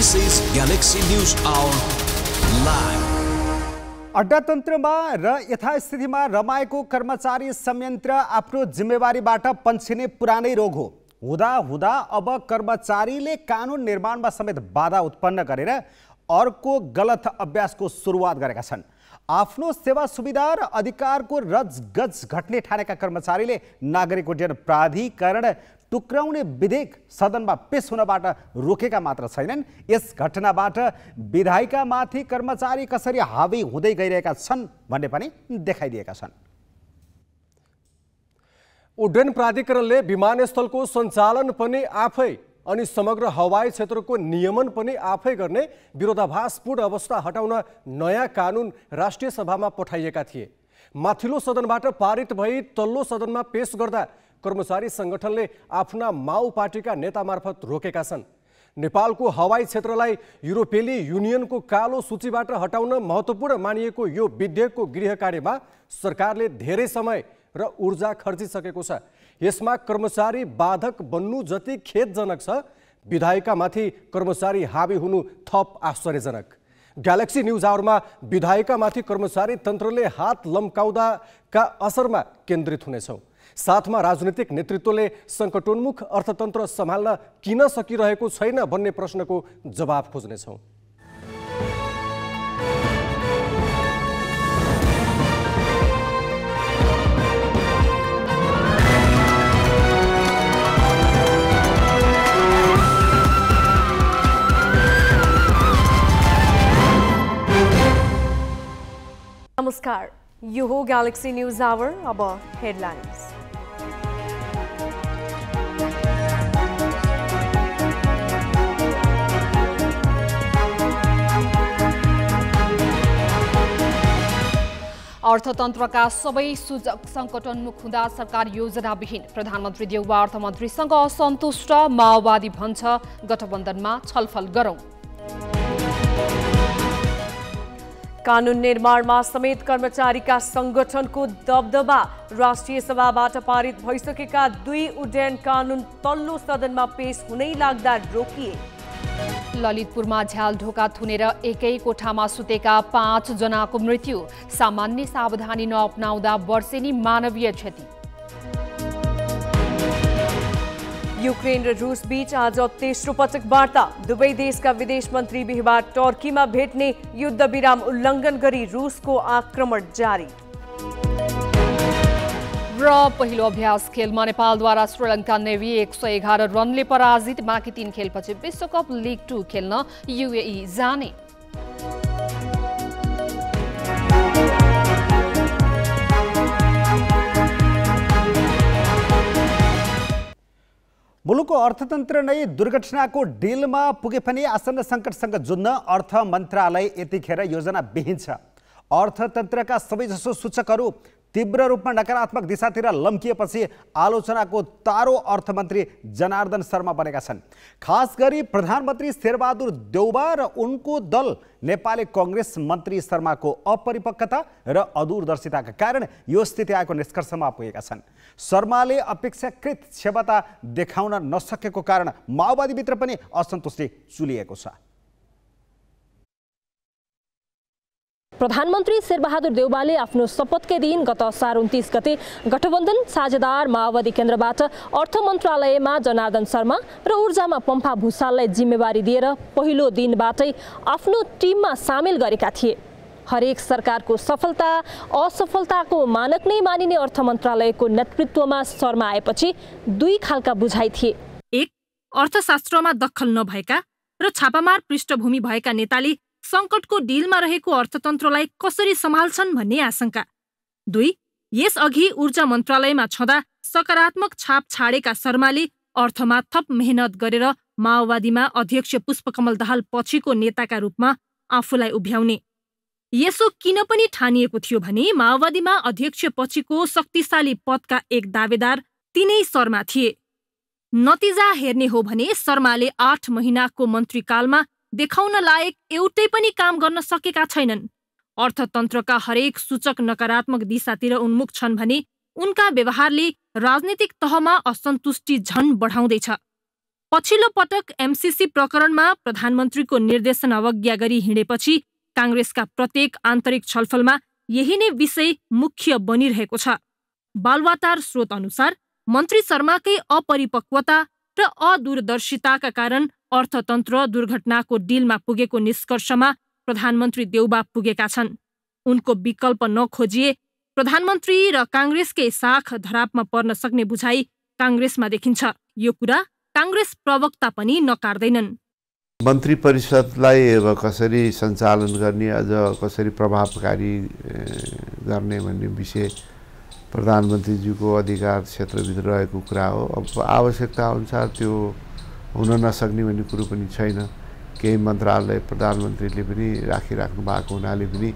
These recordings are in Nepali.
This is Galaxy News Hour live. अड्डातन्त्रमा र यथास्थितिमा रमाएको कर्मचारी संयन्त्र आफ्नो जिम्मेवारीबाट पन्छिने पुरानै रोग हो। हुँदा हुँदा अब कर्मचारीले कानुन निर्माणमा समेत बाधा उत्पन्न गरेर अर्को गलत अभ्यासको सुरुवात गरेका छन्। आफ्नो सेवा सुविधा र अधिकारको रजगज घट्ने ठानेका कर्मचारीले नागरिक उड्डयन प्राधिकरण टुक्राउने विधेयक सदनमा पेश हुनबाट रोकेका मात्र छैनन्, यस घटनाबाट विधायिकामाथि कर्मचारी कसरी हावी हुँदै गइरहेका छन् भन्ने पनि देखाइदिएका छन्। उड्डयन प्राधिकरणले विमानस्थलको सञ्चालन पनि आफै अनि समग्र हवाई क्षेत्रको नियमन पनि आफै गर्ने विरोधाभासपूर्ण अवस्था हटाउन नयाँ कानुन राष्ट्रिय सभामा पठाइएका थिए। माथिल्लो सदनबाट पारित भई तल्लो सदनमा पेश गर्दा कर्मचारी संगठनले आफ्ना माओ पार्टीका नेता मार्फत रोकेका छन्। नेपालको हवाई क्षेत्रलाई युरोपेली युनियनको कालो सूचीबाट हटाउन महत्त्वपूर्ण मानिएको यो विधेयकको गृह कार्यमा सरकारले धेरै समय र ऊर्जा खर्चिसकेको छ। यसमा कर्मचारी बाधक बन्नु जति खेदजनक छ, विधायिकामाथि कर्मचारी हावी हुनु थप आश्चर्यजनक। ग्यालेक्सी न्यूज आवरमा विधायिकामाथि कर्मचारी तन्त्रले हात लम्काउँदाका असरमा केन्द्रित हुनेछौँ। साथमा राजनीतिक नेतृत्वले सङ्कटोन्मुख अर्थतन्त्र सम्हाल्न किन सकिरहेको छैन भन्ने प्रश्नको जवाब खोज्नेछौँ। नमस्कार, यो हो ग्यालेक्सी न्यूज आवर। अब हेडलाइन्स। अर्थतन्त्रका सबै सूचक सङ्कटोन्मुख हुँदा सरकार योजनाविहीन, प्रधानमन्त्री देउवा अर्थमन्त्रीसँग असन्तुष्ट, माओवादी भन्छ गठबन्धनमा छलफल गरौँ। कानुन निर्माणमा समेत कर्मचारीका संगठनको दबदबा, राष्ट्रिय सभाबाट पारित भइसकेका 2 उड्डयन कानुन तल्लो सदनमा पेश हुनै लाग्दा रोकिए। ललितपुरमा झ्याल ढोका थुनेर एकै कोठामा सुतेका 5 जनाको मृत्यु, सामान्य सावधानी नअपनाउँदा वर्षेनी मानवीय क्षति। युक्रेन र रुस बीच आज तेस्रो पटक वार्ता, दुवै देशका विदेश मन्त्री बिहिबार टर्कीमा भेट्ने, युद्ध विराम उल्लङ्घन गरी रुसको आक्रमण जारी। र पहिलो अभ्यास खेलमा नेपालद्वारा श्रीलङ्का नेभी 111 रनले पराजित, बाँकी 3 खेलपछि विश्वकप लिग 2 खेल्न युएई जाने। मुलुकको अर्थतन्त्र नै दुर्घटनाको डिलमा पुगे पनि आसन्न सङ्कटसँग जुझ्न अर्थ मन्त्रालय यतिखेर योजनाविहीन छ। अर्थतन्त्रका सबैजसो सूचकहरू तीव्र रूपमा नकारात्मक दिशातिर लम्किएपछि आलोचनाको तारो अर्थमन्त्री जनार्दन शर्मा बनेका छन्। खास गरी प्रधानमन्त्री शेरबहादुर देउवा र उनको दल नेपाली कांग्रेस मन्त्री शर्माको अपरिपक्वता र अदूरदर्शिताका कारण यो स्थिति आएको निष्कर्षमा पुगेका छन्। शर्माले अपेक्षाकृत क्षमता देखाउन नसकेको कारण माओवादीभित्र पनि असन्तुष्टि चुलिएको छ। प्रधानमन्त्री शेरबहादुर देउवाले आफ्नो शपथकै दिन गत असार 29 गते गठबन्धन साझेदार माओवादी केन्द्रबाट अर्थ मन्त्रालयमा जनार्दन शर्मा र ऊर्जामा पम्फा भूषाललाई जिम्मेवारी दिएर पहिलो दिनबाटै आफ्नो टिममा सामेल गरेका थिए। हरेक सरकारको सफलता असफलताको मानक नै मानिने अर्थ मन्त्रालयको नेतृत्वमा शर्मा आएपछि 2 खालका बुझाइ थिए। 1. अर्थशास्त्रमा दखल नभएका र छापामार पृष्ठभूमि भएका नेताले सङ्कटको डिलमा रहेको अर्थतन्त्रलाई कसरी सम्हाल्छन् भन्ने आशंका। 2. यसअघि ऊर्जा मन्त्रालयमा छँदा सकारात्मक छाप छाडेका शर्माले अर्थमा थप मेहनत गरेर माओवादीमा अध्यक्ष पुष्पकमल दाहाल पछिको नेताका रूपमा आफूलाई उभ्याउने। यसो किन पनि ठानिएको थियो भने माओवादीमा अध्यक्ष पछिको शक्तिशाली पदका एक दावेदार तिनै शर्मा थिए। नतिजा हेर्ने हो भने शर्माले 8 महिनाको मन्त्रीकालमा देखाउन लायक एउटै पनि काम गर्न सकेका छैनन्। अर्थतन्त्रका हरेक सूचक नकारात्मक दिशातिर उन्मुख छन् भने उनका व्यवहारले राजनीतिक तहमा असन्तुष्टि झन बढाउँदैछ। पछिल्लो पटक एमसीसी प्रकरणमा प्रधानमन्त्रीको निर्देशन अवज्ञा गरी हिँडेपछि काङ्ग्रेसका प्रत्येक आन्तरिक छलफलमा यही नै विषय मुख्य बनिरहेको छ। बालुवाटार स्रोत अनुसार मन्त्री शर्माकै अपरिपक्वता र अदूरदर्शिताका कारण अर्थतन्त्र दुर्घटनाको डिलमा पुगेको निष्कर्षमा प्रधानमन्त्री देउबा पुगेका छन्। उनको विकल्प नखोजिए प्रधानमन्त्री र काङ्ग्रेसकै साख धरापमा पर्न सक्ने बुझाइ काङ्ग्रेसमा देखिन्छ। यो कुरा काङ्ग्रेस प्रवक्ता पनि नकार्दैनन्। मन्त्री परिषदलाई अब कसरी सञ्चालन गर्ने, अझ कसरी प्रभावकारी गर्ने भन्ने विषय प्रधानमन्त्रीज्यूको अधिकार क्षेत्रभित्र रहेको कुरा हो। अब आवश्यकता अनुसार त्यो हुन नसक्ने भन्ने कुरो पनि छैन। केही मन्त्रालय प्रधानमन्त्रीले पनि राखिराख्नु भएको हुनाले पनि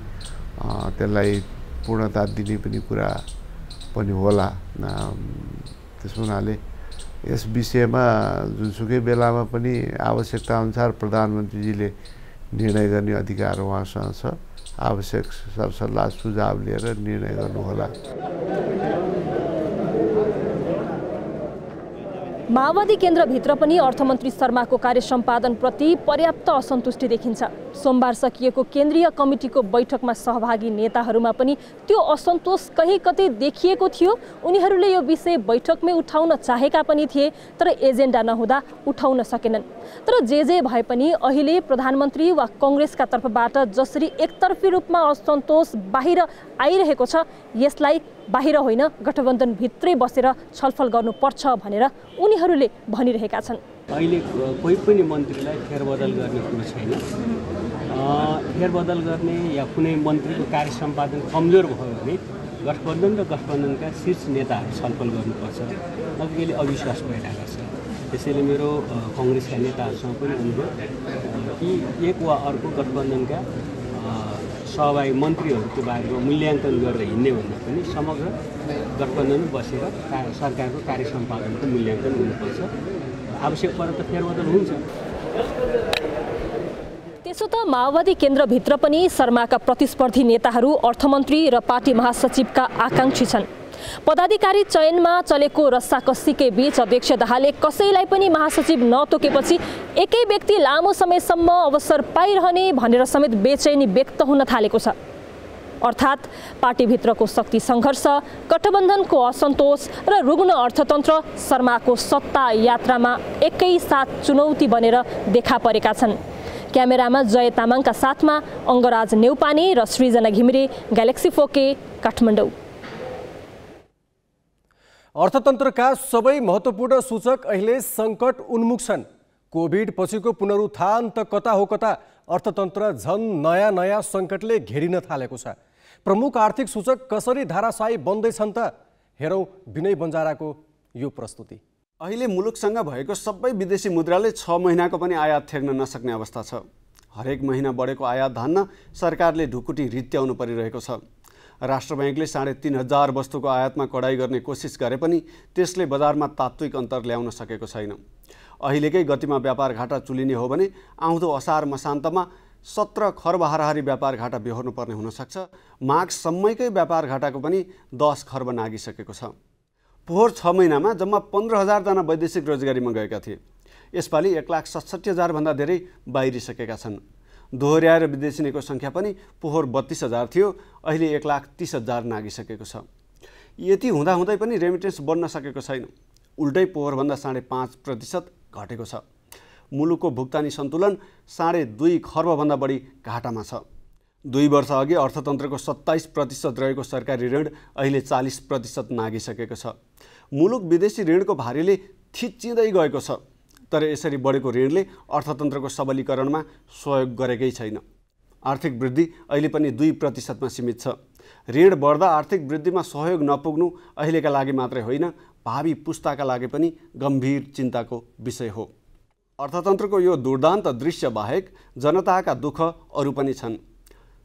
त्यसलाई पूर्णता दिने पनि कुरा पनि होला। त्यसो हुनाले यस विषयमा जुनसुकै बेलामा पनि आवश्यकता अनुसार प्रधानमन्त्रीजीले निर्णय गर्ने अधिकार उहाँसँग छ। आवश्यक सरसल्लाह सुझाव लिएर निर्णय गर्नुहोला। माओवादी केन्द्रभित्र पनि अर्थमन्त्री शर्माको कार्य सम्पादनप्रति पर्याप्त असन्तुष्टि देखिन्छ। सोमबार सकिएको केन्द्रीय कमिटीको बैठकमा सहभागी नेताहरूमा पनि त्यो असन्तोष कहीँ कतै देखिएको थियो। उनीहरूले यो विषय बैठकमै उठाउन चाहेका पनि थिए, तर एजेन्डा नहुँदा उठाउन सकेनन्। तर जे भए पनि अहिले प्रधानमन्त्री वा कङ्ग्रेसका तर्फबाट जसरी एकतर्फी रूपमा असन्तोष बाहिर आइरहेको छ, यसलाई बाहिर होइन गठबन्धनभित्रै बसेर छलफल गर्नुपर्छ भनेर उनीहरूले भनिरहेका छन्। अहिले कोही पनि मन्त्रीलाई फेरबदल गर्ने कुरो छैन। फेरबदल गर्ने या कुनै मन्त्रीको कार्य सम्पादन कमजोर भयो भने गठबन्धन र गठबन्धनका शीर्ष नेताहरू छलफल गर्नुपर्छ। अहिले अविश्वास भइरहेको छ। त्यसैले मेरो कङ्ग्रेसका नेताहरूसँग पनि अनुरोध कि एक वा अर्को गठबन्धनका सहभागी मन्त्रीहरूको बारेमा मूल्याङ्कन गरेर हिँड्ने भन्दा पनि समग्र गठबन्धन बसेर सरकारको कार्य सम्पादनको मूल्याङ्कन हुनुपर्छ। आवश्यक परे त फेरबदल हुन्छ। त्यसो त माओवादी केन्द्रभित्र पनि शर्माका प्रतिस्पर्धी नेताहरू अर्थमन्त्री र पार्टी महासचिवका आकाङ्क्षी छन्। पदाधिकारी चयनमा चलेको रस्साकस्सीकै बीच अध्यक्ष दाहालले कसैलाई पनि महासचिव नतोकेपछि एकै व्यक्ति लामो समयसम्म अवसर पाइरहने भनेर समेत बेचैनी व्यक्त हुन थालेको छ। अर्थात् पार्टीभित्रको शक्ति सङ्घर्ष, गठबन्धनको असन्तोष र रुग्ण अर्थतन्त्र शर्माको सत्ता यात्रामा एकैसाथ चुनौती बनेर देखा परेका छन्। क्यामेरामा जय तामाङका साथमा अङ्गराज नेउपाने र सृजना घिमिरे, ग्यालेक्सी 4K, काठमाडौँ। अर्थतन्त्रका सबै महत्त्वपूर्ण सूचक अहिले सङ्कट उन्मुख छन्। कोभिड पछिको पुनरुत्थान त कता हो कता अर्थतन्त्र झन् नयाँ सङ्कटले घेरिन थालेको छ। प्रमुख आर्थिक सूचक कसरी धाराशायी बन्दैछन् त? हेरौँ विनय बन्जाराको यो प्रस्तुति। अहिले मुलुकसँग भएको सबै विदेशी मुद्राले 6 महिनाको पनि आयात थ्याक्न नसक्ने अवस्था छ। हरेक महिना बढेको आयात धान्न सरकारले ढुकुटी रित्याउनु परिरहेको छ। राष्ट्र बैंकले 3,500 वस्तुको आयातमा कडाई गर्ने कोसिस गरे पनि त्यसले बजारमा तात्विक अन्तर ल्याउन सकेको छैन। अहिलेकै गतिमा व्यापार घाटा चुलिने हो भने आउँदो असार मसान्तमा 17 खर्ब हाराहारी व्यापार घाटा बेहोर्नु पर्ने हुन सक्छ। माघसम्मैकै व्यापार घाटाको पनि 10 खर्ब नागिसकेको छ। पोहोर 6 महिनामा जम्मा 15,000 जना वैदेशिक रोजगारीमा गएका थिए। यसपालि 1,67,000 भन्दा धेरै बाहिरिसकेका छन्। दोहोर्याएर विदेशिनीको सङ्ख्या पनि पोहोर 32,000 थियो, अहिले 1,30,000 नागिसकेको छ। यति हुँदाहुँदै पनि रेमिटेन्स बढ्न सकेको छैन। उल्टै पोहोरभन्दा 5.5% घटेको छ। मुलुकको भुक्तानी सन्तुलन 2.5 खर्बभन्दा बढी घाटामा छ। 2 वर्ष अघि अर्थतन्त्रको 27% रहेको सरकारी ऋण अहिले 40% नागिसकेको छ। मुलुक विदेशी ऋणको भारीले थिचिँदै गएको छ। तर यसरी बढेको ऋणले अर्थतन्त्रको सबलीकरणमा सहयोग गरेकै छैन। आर्थिक वृद्धि अहिले पनि 2% मा सीमित छ। ऋण बढ्दा आर्थिक वृद्धिमा सहयोग नपुग्नु अहिलेका लागि मात्रै होइन, भावी पुस्ताका लागि पनि गम्भीर चिन्ताको विषय हो। अर्थतन्त्रको यो दुर्दान्त दृश्य बाहेक जनताका दुःख अरू पनि छन्।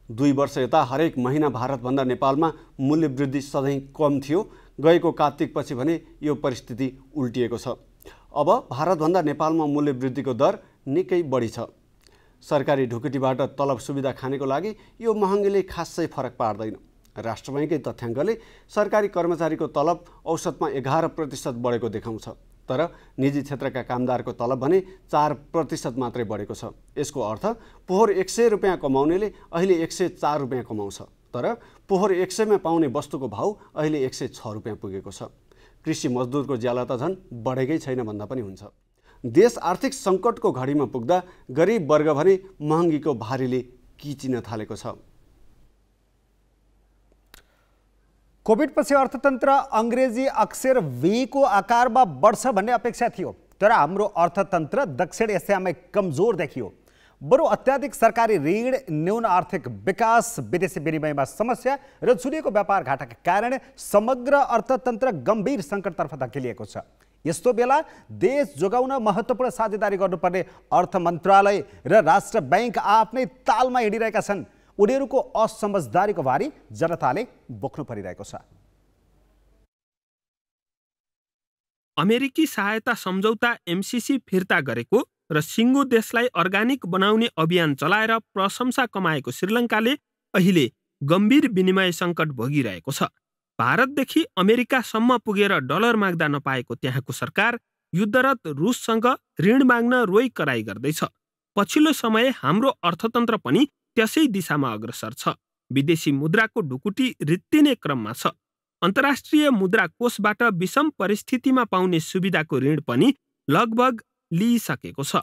2 वर्ष यता हरेक महिना भारतभन्दा नेपालमा मूल्य वृद्धि सधैँ कम थियो। गएको कार्तिकपछि भने यो परिस्थिति उल्टिएको छ। अब भारतभन्दा नेपालमा मूल्य वृद्धिको दर निकै बढी छ। सरकारी ढुकुटीबाट तलब सुविधा खानेको लागि यो महँगीले खासै फरक पार्दैन। राष्ट्र बैंकै तथ्याङ्कले सरकारी कर्मचारीको तलब औसतमा 11% बढेको देखाउँछ। तर निजी क्षेत्रका कामदारको तलब भने 4% मात्रै बढेको छ। यसको अर्थ पोहोर 100 रुपियाँ कमाउनेले अहिले 104 रुपियाँ कमाउँछ, तर पोहोर 100 मा पाउने वस्तुको भाउ अहिले 106 रुपियाँ पुगेको छ। कृषि मजदुरको ज्याला त झन् बढेकै छैन भन्दा पनि हुन्छ। देश आर्थिक सङ्कटको घडीमा पुग्दा गरिब वर्ग भने महँगीको भारीले किचिन थालेको छ। कोभिडपछि अर्थतन्त्र अङ्ग्रेजी अक्षर V को आकारमा बढ्छ भन्ने अपेक्षा थियो, तर हाम्रो अर्थतन्त्र दक्षिण एसियामै कमजोर देखियो। बरु अत्याधिक सरकारी ऋण, न्यून आर्थिक विकास, विदेशी विनिमयमा समस्या र चुलिएको व्यापार घाटाका कारण समग्र अर्थतन्त्र गम्भीर सङ्कटतर्फ धकेलिएको छ। यस्तो बेला देश जोगाउन महत्त्वपूर्ण साझेदारी गर्नुपर्ने अर्थ मन्त्रालय र राष्ट्र ब्याङ्क आफ्नै तालमा हिँडिरहेका छन्। उनीहरूको असमझदारीको भारी जनताले बोक्नु परिरहेको छ। अमेरिकी सहायता सम्झौता MCC फिर्ता गरेको र सिङ्गो देशलाई अर्गानिक बनाउने अभियान चलाएर प्रशंसा कमाएको श्रीलङ्काले अहिले गम्भीर विनिमय सङ्कट भोगिरहेको छ। भारतदेखि अमेरिकासम्म पुगेर डलर माग्दा नपाएको त्यहाँको सरकार युद्धरत रुससँग ऋण माग्न रोइ कराई गर्दैछ। पछिल्लो समय हाम्रो अर्थतन्त्र पनि त्यसै दिशामा अग्रसर छ। विदेशी मुद्राको ढुकुटी रित्तिने क्रममा छ। अन्तर्राष्ट्रिय मुद्रा कोषबाट विषम परिस्थितिमा पाउने सुविधाको ऋण पनि लगभग लिइसकेको छ।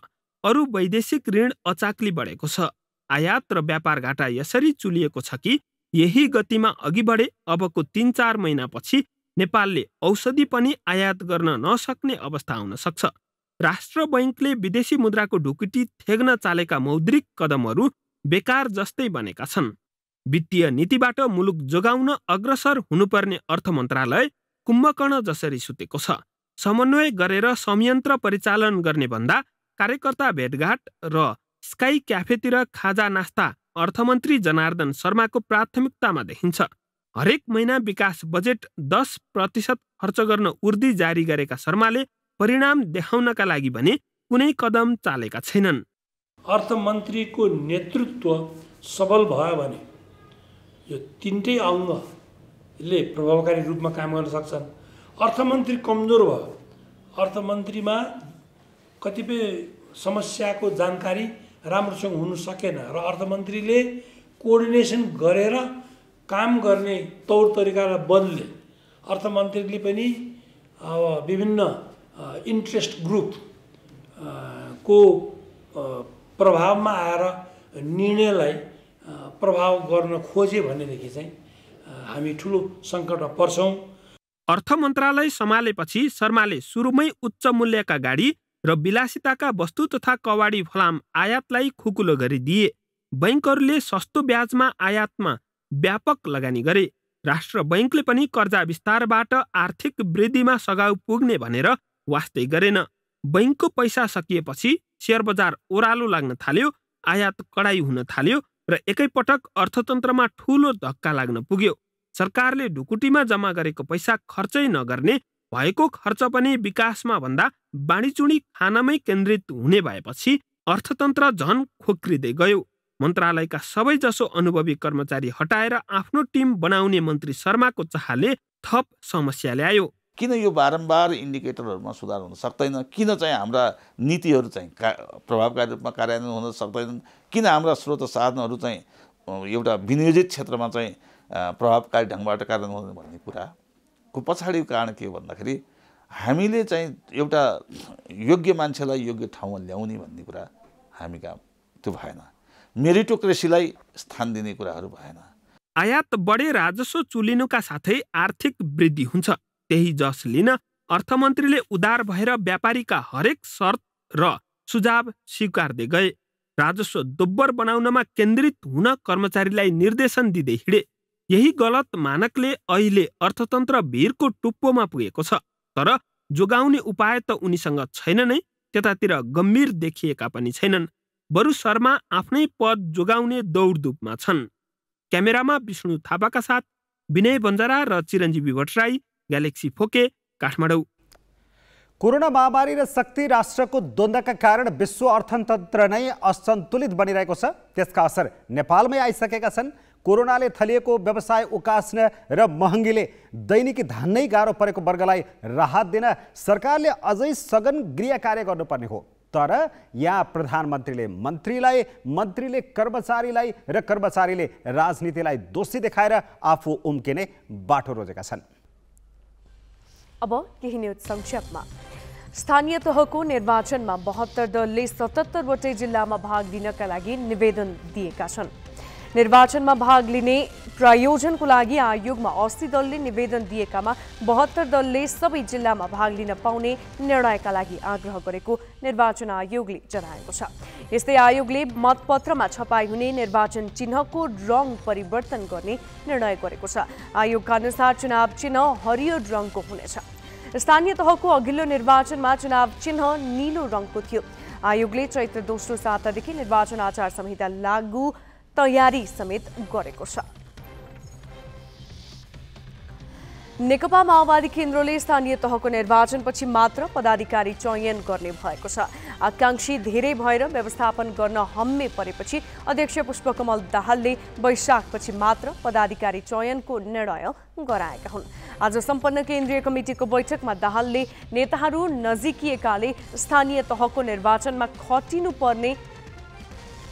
अरू वैदेशिक ऋण अचाक्ली बढेको छ। आयात र व्यापार घाटा यसरी चुलिएको छ कि यही गतिमा अघि बढे अबको 3-4 महिनापछि नेपालले औषधि पनि आयात गर्न नसक्ने अवस्था आउन सक्छ। राष्ट्र बैङ्कले विदेशी मुद्राको ढुकुटी थेग्न चालेका मौद्रिक कदमहरू बेकार जस्तै बनेका छन्। वित्तीय नीतिबाट मुलुक जोगाउन अग्रसर हुनुपर्ने अर्थ मन्त्रालय कुम्भकर्ण जसरी सुतेको छ। समन्वय गरेर संयन्त्र परिचालन गर्ने भन्दा कार्यकर्ता भेटघाट र स्काई क्याफेतिर खाजा नास्ता अर्थमन्त्री जनार्दन शर्माको प्राथमिकतामा देखिन्छ। हरेक महिना विकास बजेट 10% खर्च गर्न उर्दी जारी गरेका शर्माले परिणाम देखाउनका लागि भने कुनै कदम चालेका छैनन्। अर्थमन्त्रीको नेतृत्व सबल भयो भने यो तीनटै अङ्गले प्रभावकारी रूपमा काम गर्न सक्छन्। अर्थमन्त्री कमजोर भयो, अर्थमन्त्रीमा कतिपय समस्याको जानकारी राम्रोसँग हुन सकेन र अर्थमन्त्रीले कोअर्डिनेसन गरेर काम गर्ने तौर तरिकालाई बदले। अर्थमन्त्रीले पनि विभिन्न इन्ट्रेस्ट ग्रुप को प्रभावमा आएर निर्णयलाई प्रभाव गर्न खोजे भनेदेखि चाहिँ हामी ठुलो सङ्कटमा पर्छौँ। अर्थ मन्त्रालय सम्हालेपछि शर्माले सुरुमै उच्च मूल्यका गाडी र विलासिताका वस्तु तथा कवाडी फलाम आयातलाई खुकुलो गरिदिए। बैङ्कहरूले सस्तो ब्याजमा आयातमा व्यापक लगानी गरे। राष्ट्र बैङ्कले पनि कर्जा विस्तारबाट आर्थिक वृद्धिमा सघाउ पुग्ने भनेर वास्तै गरेन। बैङ्कको पैसा सकिएपछि शेयर बजार ओह्रालो लाग्न थाल्यो, आयात कडाई हुन थाल्यो र एकैपटक अर्थतन्त्रमा ठूलो धक्का लाग्न पुग्यो। सरकारले ढुकुटीमा जम्मा गरेको पैसा खर्चै नगर्ने, भएको खर्च पनि विकासमा भन्दा बाँडीचुँडी खानमै केन्द्रित हुने भएपछि अर्थतन्त्र झन खोक्रिँदै गयो। मन्त्रालयका सबैजसो अनुभवी कर्मचारी हटाएर आफ्नो टिम बनाउने मन्त्री शर्माको चाहले थप समस्या ल्यायो। किन यो बारम्बार इन्डिकेटरहरूमा सुधार हुन सक्दैन? किन चाहिँ हाम्रा नीतिहरू चाहिँ प्रभावकारी रूपमा कार्यान्वयन हुन सक्दैनन्? किन हाम्रा स्रोत साधनहरू चाहिँ एउटा विनियोजित क्षेत्रमा चाहिँ प्रभावकारी ढङ्गबाट कार्यान्वयन हुने भन्ने कुराको पछाडिको कारण के हो भन्दाखेरि हामीले चाहिँ एउटा योग्य मान्छेलाई योग्य ठाउँमा ल्याउने भन्ने कुरा हामी कहाँ त्यो भएन। मेरिटोक्रेसीलाई स्थान दिने कुराहरू भएन। आयात बढे राजस्व चुलिनुका साथै आर्थिक वृद्धि हुन्छ। त्यही जस लिन अर्थमन्त्रीले उदार भएर व्यापारीका हरेक शर्त र सुझाव स्वीकार्दै गए। राजस्व दोब्बर बनाउनमा केन्द्रित हुन कर्मचारीलाई निर्देशन दिँदै हिँडे। यही गलत मानकले अहिले अर्थतन्त्र भिरको टुप्पोमा पुगेको छ। तर जोगाउने उपाय त उनीसँग छैन नै, त्यतातिर गम्भीर देखिएका पनि छैनन्। बरु शर्मा आफ्नै पद जोगाउने दौडधुपमा छन्। क्यामेरामा विष्णु थापाका साथ विनय बन्जारा र चिरञ्जीवी भट्टराई, ग्यालेक्सी फोके, काठमाडौँ। कोरोना महामारी र शक्ति राष्ट्रको द्वन्द्वका कारण विश्व अर्थतन्त्र नै असन्तुलित बनिरहेको छ। त्यसका असर नेपालमै आइसकेका छन्। कोरोनाले थलिएको व्यवसाय उकास्न र महँगीले दैनिकी धान्नै गाह्रो परेको वर्गलाई राहत दिन सरकारले अझै सघन गृह कार्य गर्नुपर्ने हो। तर यहाँ प्रधानमन्त्रीले मन्त्रीले कर्मचारीलाई र कर्मचारीले राजनीतिलाई दोषी देखाएर आफू उम्किने बाटो रोजेका छन्। अब केही न्यूज संक्षेपमा। स्थानीय तहको निर्वाचनमा 72 दलले 77 वटै जिल्लामा भाग लिनका लागि निवेदन दिएका छन्। निर्वाचनमा भाग लिने प्रायोजनको लागि आयोगमा 80 दलले निवेदन दिएकामा 72 दलले सबै जिल्लामा भाग लिन पाउने निर्णयका लागि आग्रह गरेको निर्वाचन आयोगले जनाएको छ। यस्तै आयोगले मतपत्रमा छपाई हुने निर्वाचन चिन्हको रङ परिवर्तन गर्ने निर्णय गरेको छ। आयोगका अनुसार चुनाव चिन्ह हरियो रङको हुनेछ। स्थानीय तहको अघिल्लो निर्वाचनमा चुनाव चिन्ह नीलो रङको थियो। आयोगले चैत्र दोस्रो सातादेखि निर्वाचन आचार संहिता लागू तयारी समेत गरेको छ। नेकपा माओवादी केन्द्रले स्थानीय तहको निर्वाचनपछि मात्र पदाधिकारी चयन गर्ने भएको छ। आकांक्षी धेरै भएर व्यवस्थापन गर्न हम्मे परेपछि अध्यक्ष पुष्पकमल दाहालले वैशाखपछि मात्र पदाधिकारी चयनको निर्णय गराएका हुन्। आज सम्पन्न केन्द्रीय कमिटिको बैठकमा दाहालले नेताहरू नजिकिएकाले स्थानीय तहको निर्वाचनमा खटिनुपर्ने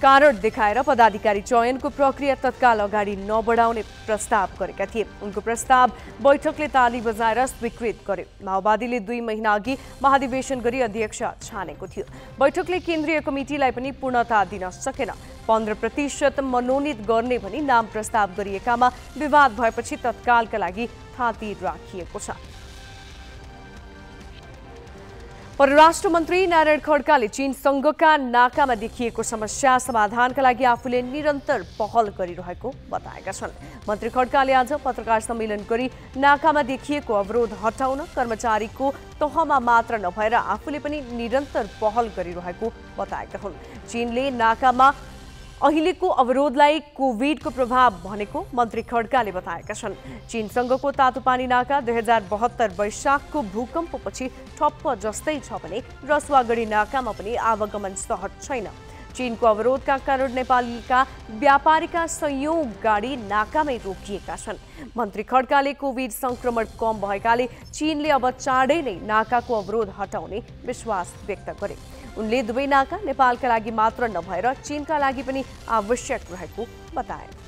कारण देखाएर पदाधिकारी चयनको प्रक्रिया तत्काल अगाडि नबढाउने प्रस्ताव गरेका थिए। उनको प्रस्ताव बैठकले ताली बजाएर स्वीकृत गर्यो। माओवादीले 2 महिना अघि महाधिवेशन गरी अध्यक्ष छानेको थियो। बैठकले केन्द्रीय कमिटिलाई पनि पूर्णता दिन सकेन। 15% मनोनित गर्ने भनी नाम प्रस्ताव गरिएकामा विवाद भएपछि तत्कालका लागि थाती राखिएको छ। परराष्ट्र मन्त्री नारायण खड्काले चीनसँगका नाकामा देखिएको समस्या समाधानका लागि आफूले निरन्तर पहल गरिरहेको बताएका छन्। मन्त्री खड्काले आज पत्रकार सम्मेलन गरी नाकामा देखिएको अवरोध हटाउन कर्मचारीको तहमा मात्र नभएर आफूले पनि निरन्तर पहल गरिरहेको बताएका हुन्। चीनले नाकामा अहिलेको अवरोधलाई कोभिडको प्रभाव भनेको मन्त्री खड्काले बताएका छन्। चीनसँगको तातोपानी नाका 2072 वैशाखको भूकम्पपछि ठप्प जस्तै छ भने रसुवागढी नाकामा पनि आवागमन सहज छैन। चीनको अवरोधका कारण नेपालका व्यापारीका संयौं गाडी नाकामै रोकिएका छन्। मन्त्री खड्काले कोभिड संक्रमण कम भएकाले चीनले अब चाँडै नै नाकाको अवरोध हटाउने विश्वास व्यक्त गरे। उनले दुवै नाका नेपालका लागि मात्र नभएर चीनका लागि पनि आवश्यक रहेको बताए।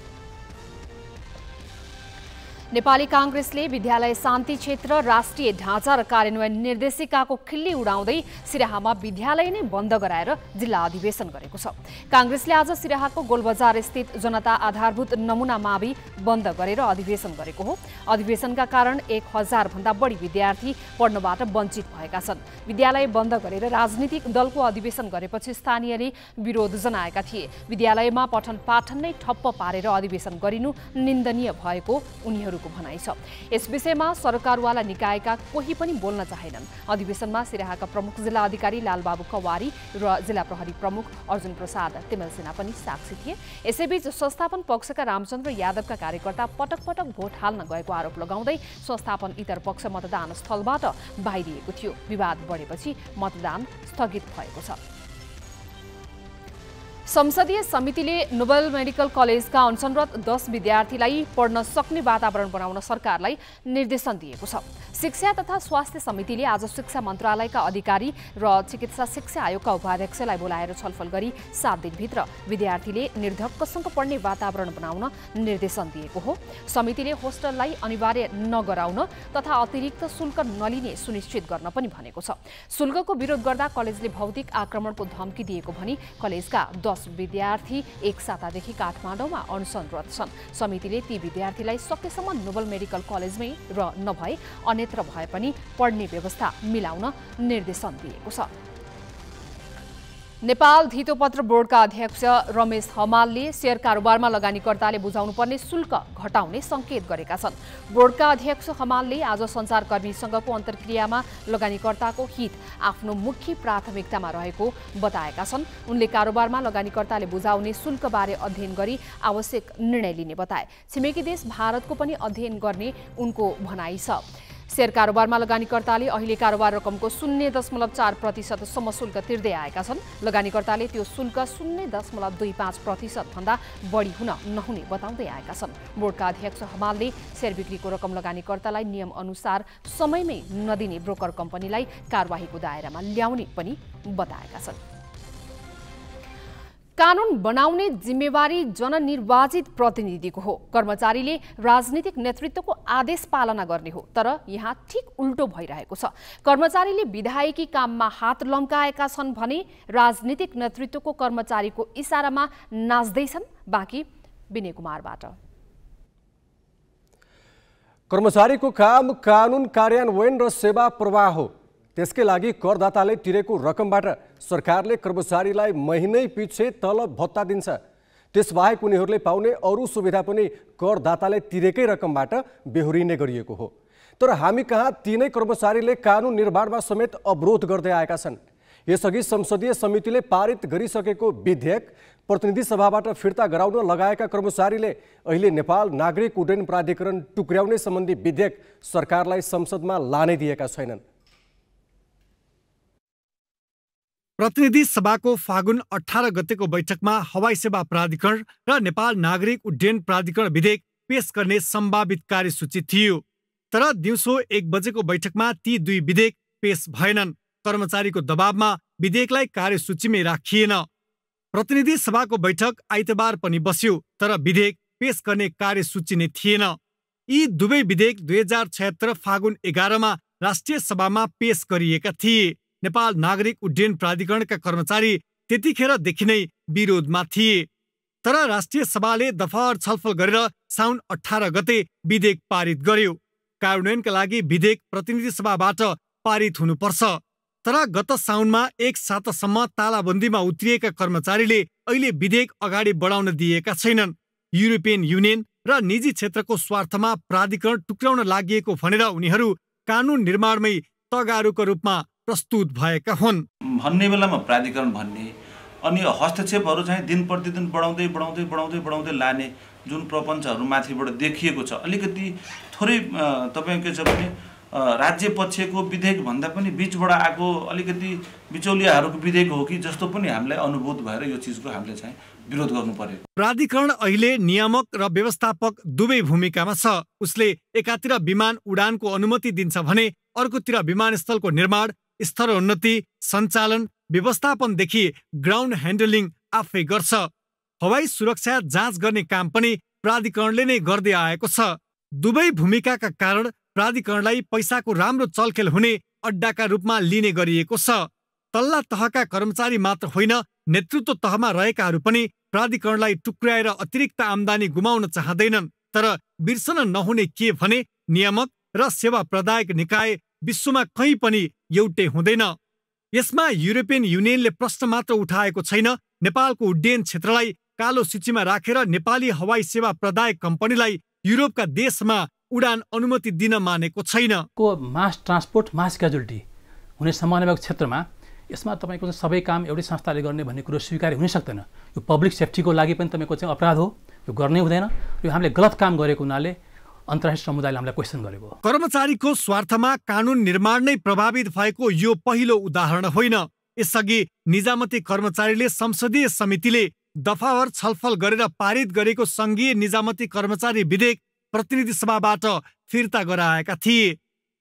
नेपाली कांग्रेसले विद्यालय शान्ति क्षेत्र राष्ट्रिय ढाँचा र कार्यान्वयन निर्देशिकाको खिल्ली उडाउँदै सिराहामा विद्यालय नै बन्द गराएर जिल्ला अधिवेशन गरेको छ। कांग्रेसले आज सिराहाको गोलबजार स्थित जनता आधारभूत नमुना मावि बन्द गरेर अधिवेशन गरेको हो। अधिवेशनका कारण 1000 भन्दा बढी विद्यार्थी पढ्नबाट वञ्चित भएका छन्। विद्यालय बन्द गरेर राजनीतिक दलको अधिवेशन गरेपछि स्थानीयले विरोध जनाएका थिए। विद्यालयमा पठन पाठन नै ठप्प पारेर अधिवेशन गरिनु निन्दनीय भएको उनीहरूको भनाइ छ। यस विषयमा सरकारवाला निकायका कोही पनि बोल्न चाहेनन्। अधिवेशनमा सिराहाका प्रमुख जिल्ला अधिकारी लालबाबु कवारी र जिल्ला प्रहरी प्रमुख अर्जुन प्रसाद तिमेलसेना पनि साक्षी थिए। यसैबीच संस्थापन पक्षका रामचन्द्र यादवका कार्यकर्ता पटक पटक भोट हाल्न गएको आरोप लगाउँदै संस्थापन इतर पक्ष मतदान स्थलबाट बाहिरिएको थियो। विवाद बढेपछि मतदान स्थगित भएको छ। संसदीय समितिले नोबेल मेडिकल कलेजका अनसनरत 10 विद्यार्थीलाई पढ्न सक्ने वातावरण बनाउन सरकारलाई निर्देशन दिएको छ। शिक्षा तथा स्वास्थ्य समितिले आज शिक्षा मन्त्रालयका अधिकारी र चिकित्सा शिक्षा आयोगका उपाध्यक्षलाई बोलाएर छलफल गरी 7 दिनभित्र विद्यार्थीले निर्धक्कसँग पढ्ने वातावरण बनाउन निर्देशन दिएको हो। समितिले होस्टललाई अनिवार्य नगराउन तथा अतिरिक्त शुल्क नलिने सुनिश्चित गर्न पनि भनेको छ। शुल्कको विरोध गर्दा कलेजले भौतिक आक्रमणको धम्की दिएको भनी कलेजका 10 विद्यार्थी एक सातादेखि काठमाडौँमा अनसनरत छन्। समितिले ती विद्यार्थीलाई सकेसम्म नोबेल मेडिकल कलेजमै र नभए अन्यत्र भए पनि पढ्ने व्यवस्था मिलाउन निर्देशन दिएको छ। नेपाल धितोपत्र बोर्डका अध्यक्ष रमेश हमालले शेयर कारोबारमा लगानीकर्ताले बुझाउनुपर्ने शुल्क घटाउने संकेत गरेका छन्। बोर्डका अध्यक्ष हमालले आज सञ्चारकर्मीसँगको अन्तर्क्रियामा लगानीकर्ताको हित आफ्नो मुख्य प्राथमिकतामा रहेको बताएका छन्। उनले कारोबारमा लगानीकर्ताले बुझाउने शुल्कबारे अध्ययन गरी आवश्यक निर्णय लिने बताए। छिमेकी देश भारतको पनि अध्ययन गर्ने उनको भनाइ छ। सेयर कारोबारमा लगानीकर्ताले अहिले कारोबार रकमको 0.4% सम्म शुल्क तिर्दै आएका छन्। लगानीकर्ताले त्यो शुल्क 0.25% भन्दा बढी हुन नहुने बताउँदै आएका छन्। बोर्डका अध्यक्ष हमालले सेयर बिक्रीको रकम लगानीकर्तालाई नियम अनुसार समयमै नदिने ब्रोकर कम्पनीलाई कारबाहीको दायरामा ल्याउने पनि बताएका छन्। कानुन बनाउने जिम्मेवारी जननिर्वाचित प्रतिनिधिको हो। कर्मचारीले राजनीतिक नेतृत्वको आदेश पालना गर्ने हो। तर यहाँ ठिक उल्टो भइरहेको छ। कर्मचारीले विधायकी काममा हात लम्काएका छन् भने राजनीतिक नेतृत्वको कर्मचारीको इसारामा नाच्दैछन्। बाँकी विनय कुमारबाट। कर्मचारीको काम कानुन कार्यान्वयन र सेवा प्रवाह हो। त्यसकै लागि करदाताले तिरेको रकमबाट सरकारले कर्मचारीलाई महिनै पछि तलब भत्ता दिन्छ। त्यसबाहेक उनीहरूले पाउने अरू सुविधा पनि करदाताले तिरेकै रकमबाट बेहोरिने गरिएको हो। तर हामी कहाँ तीनै कर्मचारीले कानुन निर्माणमा समेत अवरोध गर्दै आएका छन्। यसअघि संसदीय समितिले पारित गरिसकेको विधेयक प्रतिनिधि सभाबाट फिर्ता गराउन लगाएका कर्मचारीले अहिले नेपाल नागरिक उड्डयन प्राधिकरण टुक्र्याउने सम्बन्धी विधेयक सरकारलाई संसदमा लानै दिएका छैनन्। प्रतिनिधि सभाको फागुन 18 गतेको बैठकमा हवाई सेवा प्राधिकरण र नेपाल नागरिक उड्डयन प्राधिकरण विधेयक पेश गर्ने सम्भावित कार्यसूची थियो। तर दिउँसो 1 बजेको बैठकमा ती दुई विधेयक पेश भएनन्। कर्मचारीको दबावमा विधेयकलाई कार्यसूचीमै राखिएन। प्रतिनिधि सभाको बैठक आइतबार पनि बस्यो, तर विधेयक पेश गर्ने कार्यसूची नै थिएन। यी दुवै विधेयक 2076 फागुन 11 मा राष्ट्रिय सभामा पेश गरिएका थिए। नेपाल नागरिक उड्डयन प्राधिकरणका कर्मचारी त्यतिखेरदेखि नै विरोधमा थिए। तर राष्ट्रिय सभाले दफावार छलफल गरेर साउन 18 गते विधेयक पारित गर्यो। कार्यान्वयनका लागि विधेयक प्रतिनिधि सभाबाट पारित हुनुपर्छ। तर गत साउनमा 1 सातासम्म तालाबन्दीमा उत्रिएका कर्मचारीले अहिले विधेयक अगाडि बढाउन दिएका छैनन्। युरोपियन युनियन र निजी क्षेत्रको स्वार्थमा प्राधिकरण टुक्राउन लागि भनेर उनीहरू कानुन निर्माणमै तगारुको रूपमा प्रस्तुत भएका हुन्। भन्ने बेलामा प्राधिकरण भन्ने अनि हस्तक्षेपहरू चाहिँ दिन प्रतिदिन बढाउँदै लाने जुन प्रपञ्चहरू माथिबाट देखिएको छ। अलिकति थोरै तपाईँ के छ भने राज्य पक्षको विधेयक भन्दा पनि बीचबाट आएको अलिकति बिचौलियाहरूको विधेयक हो कि जस्तो पनि हामीलाई अनुभूत भएर यो चिजको हामीले चाहिँ विरोध गर्नु पर्यो। प्राधिकरण अहिले नियामक र व्यवस्थापक दुवै भूमिकामा छ। उसले एकातिर विमान उडानको अनुमति दिन्छ भने अर्कोतिर विमानस्थलको निर्माण, स्तरोन्नति, सञ्चालन, व्यवस्थापनदेखि ग्राउन्ड ह्यान्डलिङ आफै गर्छ। हवाई सुरक्षा जाँच गर्ने काम पनि प्राधिकरणले नै गर्दै आएको छ। दुवै भूमिकाका कारण प्राधिकरणलाई पैसाको राम्रो चलखेल हुने अड्डाका रूपमा लिने गरिएको छ। तल्ला तहका कर्मचारी मात्र होइन, नेतृत्व तहमा रहेकाहरू पनि प्राधिकरणलाई टुक्र्याएर अतिरिक्त आम्दानी गुमाउन चाहँदैनन्। तर बिर्सन नहुने के भने नियामक र सेवा प्रदायक निकाय विश्वमा कहीँ पनि एउटै हुँदैन। यसमा युरोपियन युनियनले प्रश्न मात्र उठाएको छैन, नेपालको उड्डयन क्षेत्रलाई कालो सूचीमा राखेर नेपाली हवाई सेवा प्रदायक कम्पनीलाई युरोपका देशमा उडान अनुमति दिन मानेको छैन। मास ट्रान्सपोर्ट, मास क्याजुअलिटी हुने सम्भावना भएको क्षेत्रमा यसमा तपाईँको सबै काम एउटै संस्थाले गर्ने भन्ने कुरो स्वीकार्य हुन सक्दैन। यो पब्लिक सेफ्टीको लागि पनि तपाईँको चाहिँ अपराध हो, यो गर्नै हुँदैन। यो हामीले गलत काम गरेको हुनाले अन्तर्राष्ट्रिय समुदायले हामीलाई क्वेसन गरेको। कर्मचारीको स्वार्थमा कानुन निर्माण नै प्रभावित भएको यो पहिलो उदाहरण होइन। यसअघि निजामती कर्मचारीले संसदीय समितिले दफावार छलफल गरेर पारित गरेको संघीय निजामती कर्मचारी विधेयक प्रतिनिधि सभाबाट फिर्ता गराएका थिए।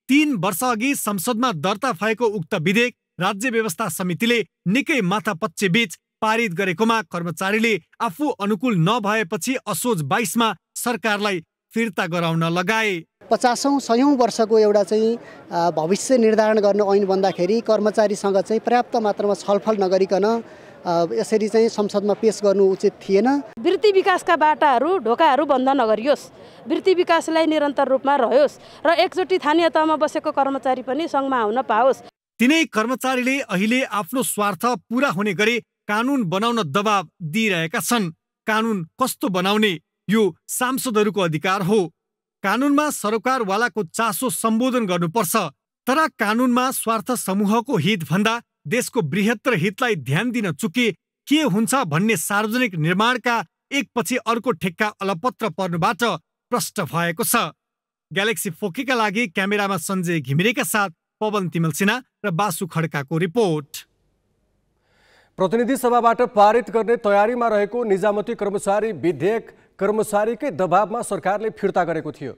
3 वर्ष अघि संसदमा दर्ता भएको उक्त विधेयक राज्य व्यवस्था समितिले निकै माथापच्चे बीच पारित गरेकोमा कर्मचारीले आफू अनुकूल नभएपछि असोज 22 मा सरकारलाई फिर्ता गराउन लगाए। 50औं वर्षको एउटा चाहिँ भविष्य निर्धारण गर्ने ऐन भन्दाखेरि कर्मचारीसँग चाहिँ पर्याप्त मात्रामा छलफल नगरिकन यसरी चाहिँ संसदमा पेश गर्नु उचित थिएन। वृत्ति विकासका बाटाहरू, ढोकाहरू बन्द नगरियोस्, वृत्ति विकासलाई निरन्तर रूपमा रहोस् र एकचोटि स्थानीय तहमा बसेको कर्मचारी पनि सङ्घमा आउन पाओस्। तिनै कर्मचारीले अहिले आफ्नो स्वार्थ पूरा हुने गरी कानुन बनाउन दबाब दिइरहेका छन्। कानुन कस्तो बनाउने यो सांसदहरूको अधिकार हो। कानुनमा सरकारवालाको चासो सम्बोधन गर्नुपर्छ। तर कानुनमा स्वार्थ समूहको हित भन्दा देशको बृहत्तर हितलाई ध्यान दिन चुके के हुन्छ भन्ने सार्वजनिक निर्माणका एकपछि अर्को ठेक्का अलपत्र पर्नुबाट प्रष्ट भएको छ। ग्यालेक्सी फोकीका लागि क्यामेरामा सञ्जय घिमिरेका साथ पवन तिमल सिन्हा र बासु खड्काको रिपोर्ट। प्रतिनिधि सभाबाट पारित गर्ने तयारीमा रहेको निजामती कर्मचारी विधेयक कर्मचारीकै दबावमा सरकारले फिर्ता गरेको थियो।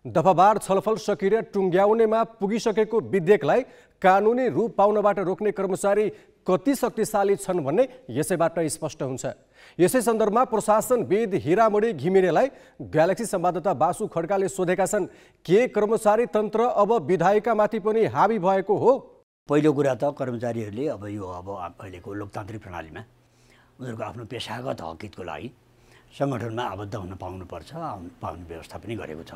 दफावार छलफल सकिएर टुङ्ग्याउनेमा पुगिसकेको विधेयकलाई कानुनी रूप पाउनबाट रोक्ने कर्मचारी कति शक्तिशाली छन् भन्ने यसैबाट स्पष्ट हुन्छ। यसै सन्दर्भमा प्रशासनविद हिरामणि घिमिरेलाई ग्यालेक्सी संवाददाता बासु खड्काले सोधेका छन्, के कर्मचारी तन्त्र अब विधायिकामाथि पनि हावी भएको हो? पहिलो कुरा त कर्मचारीहरूले अब अहिलेको लोकतान्त्रिक प्रणालीमा उनीहरूको आफ्नो पेशागत हकितको लागि सङ्गठनमा आबद्ध हुन पाउनुपर्छ, पाउने व्यवस्था पनि गरेको छ।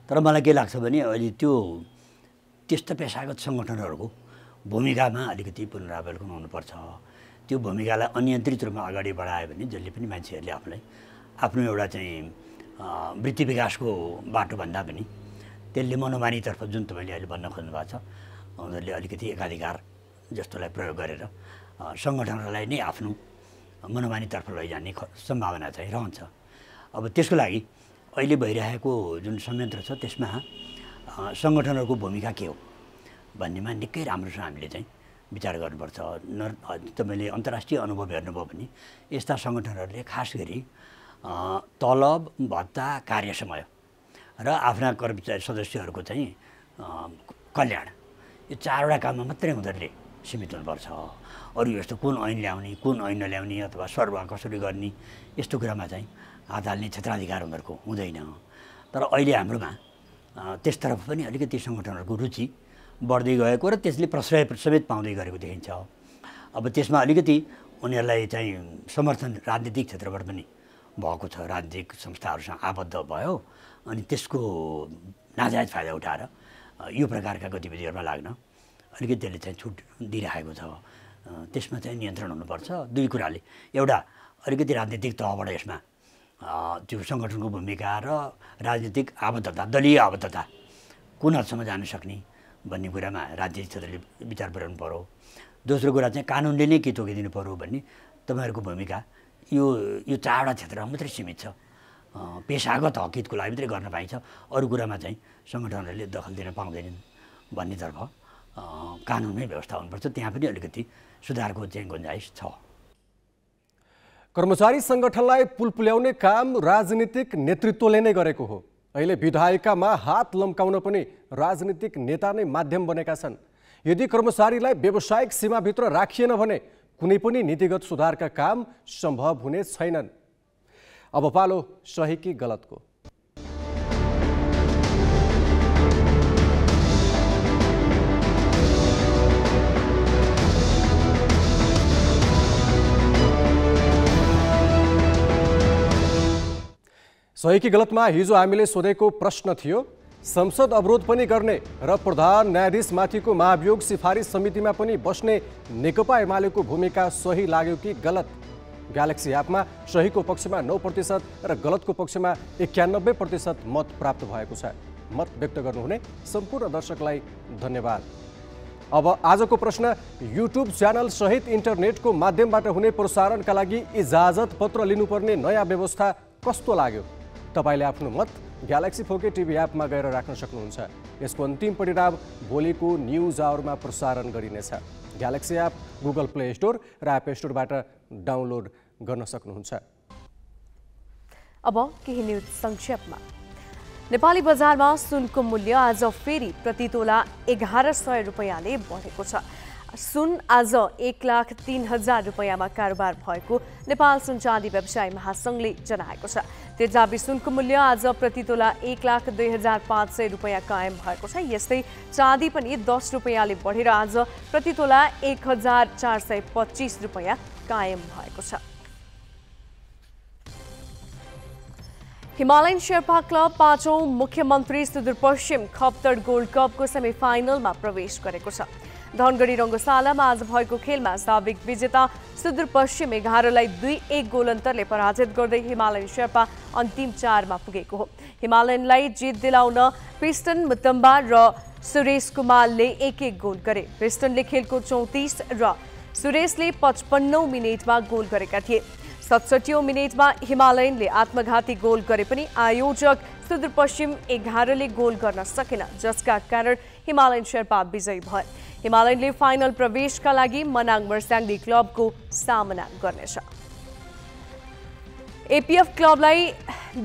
तर मलाई के लाग्छ भने अहिले त्यस्तो पेशागत सङ्गठनहरूको भूमिकामा अलिकति पुनरावलोकन हुनुपर्छ। त्यो भूमिकालाई अनियन्त्रित रूपमा अगाडि बढायो भने जसले पनि मान्छेहरूले आफूलाई आफ्नो एउटा चाहिँ वृत्ति विकासको बाटोभन्दा पनि त्यसले मनोमानीतर्फ जुन तपाईँले अहिले भन्न खोज्नु भएको छ, उनीहरूले अलिकति एकाधिकार जस्तोलाई प्रयोग गरेर सङ्गठनलाई नै आफ्नो मनोमानीतर्फ लैजाने सम्भावना चाहिँ रहन्छ। अब त्यसको लागि अहिले भइरहेको जुन संयन्त्र छ त्यसमा सङ्गठनहरूको भूमिका के हो भन्नेमा निकै राम्रोसँग हामीले चाहिँ विचार गर्नुपर्छ। तपाईँले अन्तर्राष्ट्रिय अनुभव हेर्नुभयो भने यस्ता सङ्गठनहरूले खास गरी तलब, भत्ता, कार्य समय र आफ्ना कर्मचारी सदस्यहरूको चाहिँ कल्याण, यो चारवटा काममा मात्रै उनीहरूले सीमित हुनुपर्छ। अरू यस्तो कुन ऐन ल्याउने, कुन ऐन नल्याउने अथवा सरुवा कसरी गर्ने यस्तो कुरामा चाहिँ हात हाल्ने क्षेत्राधिकार उनीहरूको हुँदैन। तर अहिले हाम्रोमा त्यसतर्फ पनि अलिकति सङ्गठनहरूको रुचि बढ्दै गएको र त्यसले प्रश्रय समेत पाउँदै गरेको देखिन्छ। अब त्यसमा अलिकति उनीहरूलाई चाहिँ समर्थन राजनीतिक क्षेत्रबाट पनि भएको छ। राजनीतिक संस्थाहरूसँग आबद्ध भयो अनि त्यसको नाजायज फाइदा उठाएर यो प्रकारका गतिविधिहरूमा लाग्न अलिकति त्यसले चाहिँ छुट दिइरहेको छ। त्यसमा चाहिँ नियन्त्रण हुनुपर्छ। दुई कुराले, एउटा अलिकति राजनीतिक तहबाट यसमा त्यो सङ्गठनको भूमिका र राजनीतिक आबद्धता, दलीय आबद्धता कुन हदसम्म जान सक्ने भन्ने कुरामा राजनीतिक क्षेत्रले विचार पुर्याउनु पर्यो। दोस्रो कुरा चाहिँ कानुनले नै के तोकिदिनु पर्यो भन्ने तपाईँहरूको भूमिका यो चारवटा क्षेत्रमा मात्रै सीमित छ। पेशागत हकितको लागि मात्रै गर्न पाइन्छ, अरू कुरामा चाहिँ सङ्गठनहरूले दखल दिन पाउँदैनन् भन्नेतर्फ कानुनमै व्यवस्था हुनुपर्छ। त्यहाँ पनि अलिकति सुधारको चाहिँ गुन्जाइस छ। कर्मचारी सङ्गठनलाई पुल्याउने काम राजनीतिक नेतृत्वले नै गरेको हो। अहिले विधायिकामा हात लम्काउन पनि राजनीतिक नेता नै माध्यम बनेका छन्। यदि कर्मचारीलाई व्यावसायिक सीमाभित्र राखिएन भने कुनै पनि नीतिगत सुधारका काम सम्भव हुने छैनन्। अब पालो सही कि गलतको। सही कि गलतमा हिजो हामीले सोधेको प्रश्न थियो, संसद अवरोध पनि गर्ने र प्रधान न्यायाधीश माथिको महाभियोग सिफारिस समितिमा पनि बस्ने नेकपा एमालेको भूमिका सही लाग्यो कि गलत? ग्यालेक्सी एपमा सहीको पक्षमा 9% र गलतको पक्षमा 91% मत प्राप्त भएको छ। मत व्यक्त गर्नुहुने सम्पूर्ण दर्शकलाई धन्यवाद। अब आजको प्रश्न, युट्युब च्यानल सहित इन्टरनेटको माध्यमबाट हुने प्रसारणका लागि इजाजत पत्र लिनुपर्ने नयाँ व्यवस्था कस्तो लाग्यो? तपाईले आफ्नो मत ग्यालेक्सी 4K टिभी एपमा गएर राख्न सक्नुहुन्छ। यसको अन्तिम परिणाम भोलिको न्युज आवरमा प्रसारण गरिनेछ। Galaxy app Google play store र एप स्टोरबाट डाउनलोड गर्न सक्नुहुन्छ। अब केही न्युज संक्षेपमा। नेपाली बजारमा सुनको मूल्य आज फेरि प्रति तोला 1100 रुपैयाँले बढेको छ। सुन आज 1,03,000 रुपैयाँमा कारोबार भएको नेपाल सुन चाँदी व्यवसायी महासङ्घले जनाएको छ। तेजाबी सुनको मूल्य आज प्रति तोला 1,02,500 रुपैयाँ कायम भएको छ। यस्तै चाँदी पनि 10 रुपैयाँले बढेर आज प्रति तोला 1,425 रुपैयाँ कायम भएको छ। हिमालयन शेर्पा क्लब 5औं मुख्यमन्त्री सुदूरपश्चिम खप्तड गोल्ड कपको सेमिफाइनलमा प्रवेश गरेको छ। धनगढी रङ्गशालामा आज भएको खेलमा साबिक विजेता सुदूरपश्चिम 11लाई 2-1 गोल अन्तरले पराजित गर्दै हिमालयन शेर्पा अन्तिम 4मा पुगेको हो। हिमालयनलाई जित दिलाउन पिस्टन मुतम्बा र सुरेश कुमारले 1-1 गोल गरे। पिस्टनले खेलको 34 र सुरेशले 55 मिनेटमा गोल गरेका थिए। 67औं मिनेटमा हिमालयनले आत्मघाती गोल गरे पनि आयोजक सुदूरपश्चिम 11ले गोल गर्न सकेन, जसका कारण हिमालयन शेर्पा विजयी भए। हिमालयनले फाइनल प्रवेशका लागि मनाङ मर्स्याङ्दी क्लबको सामना गर्नेछ। एपीएफ क्लबलाई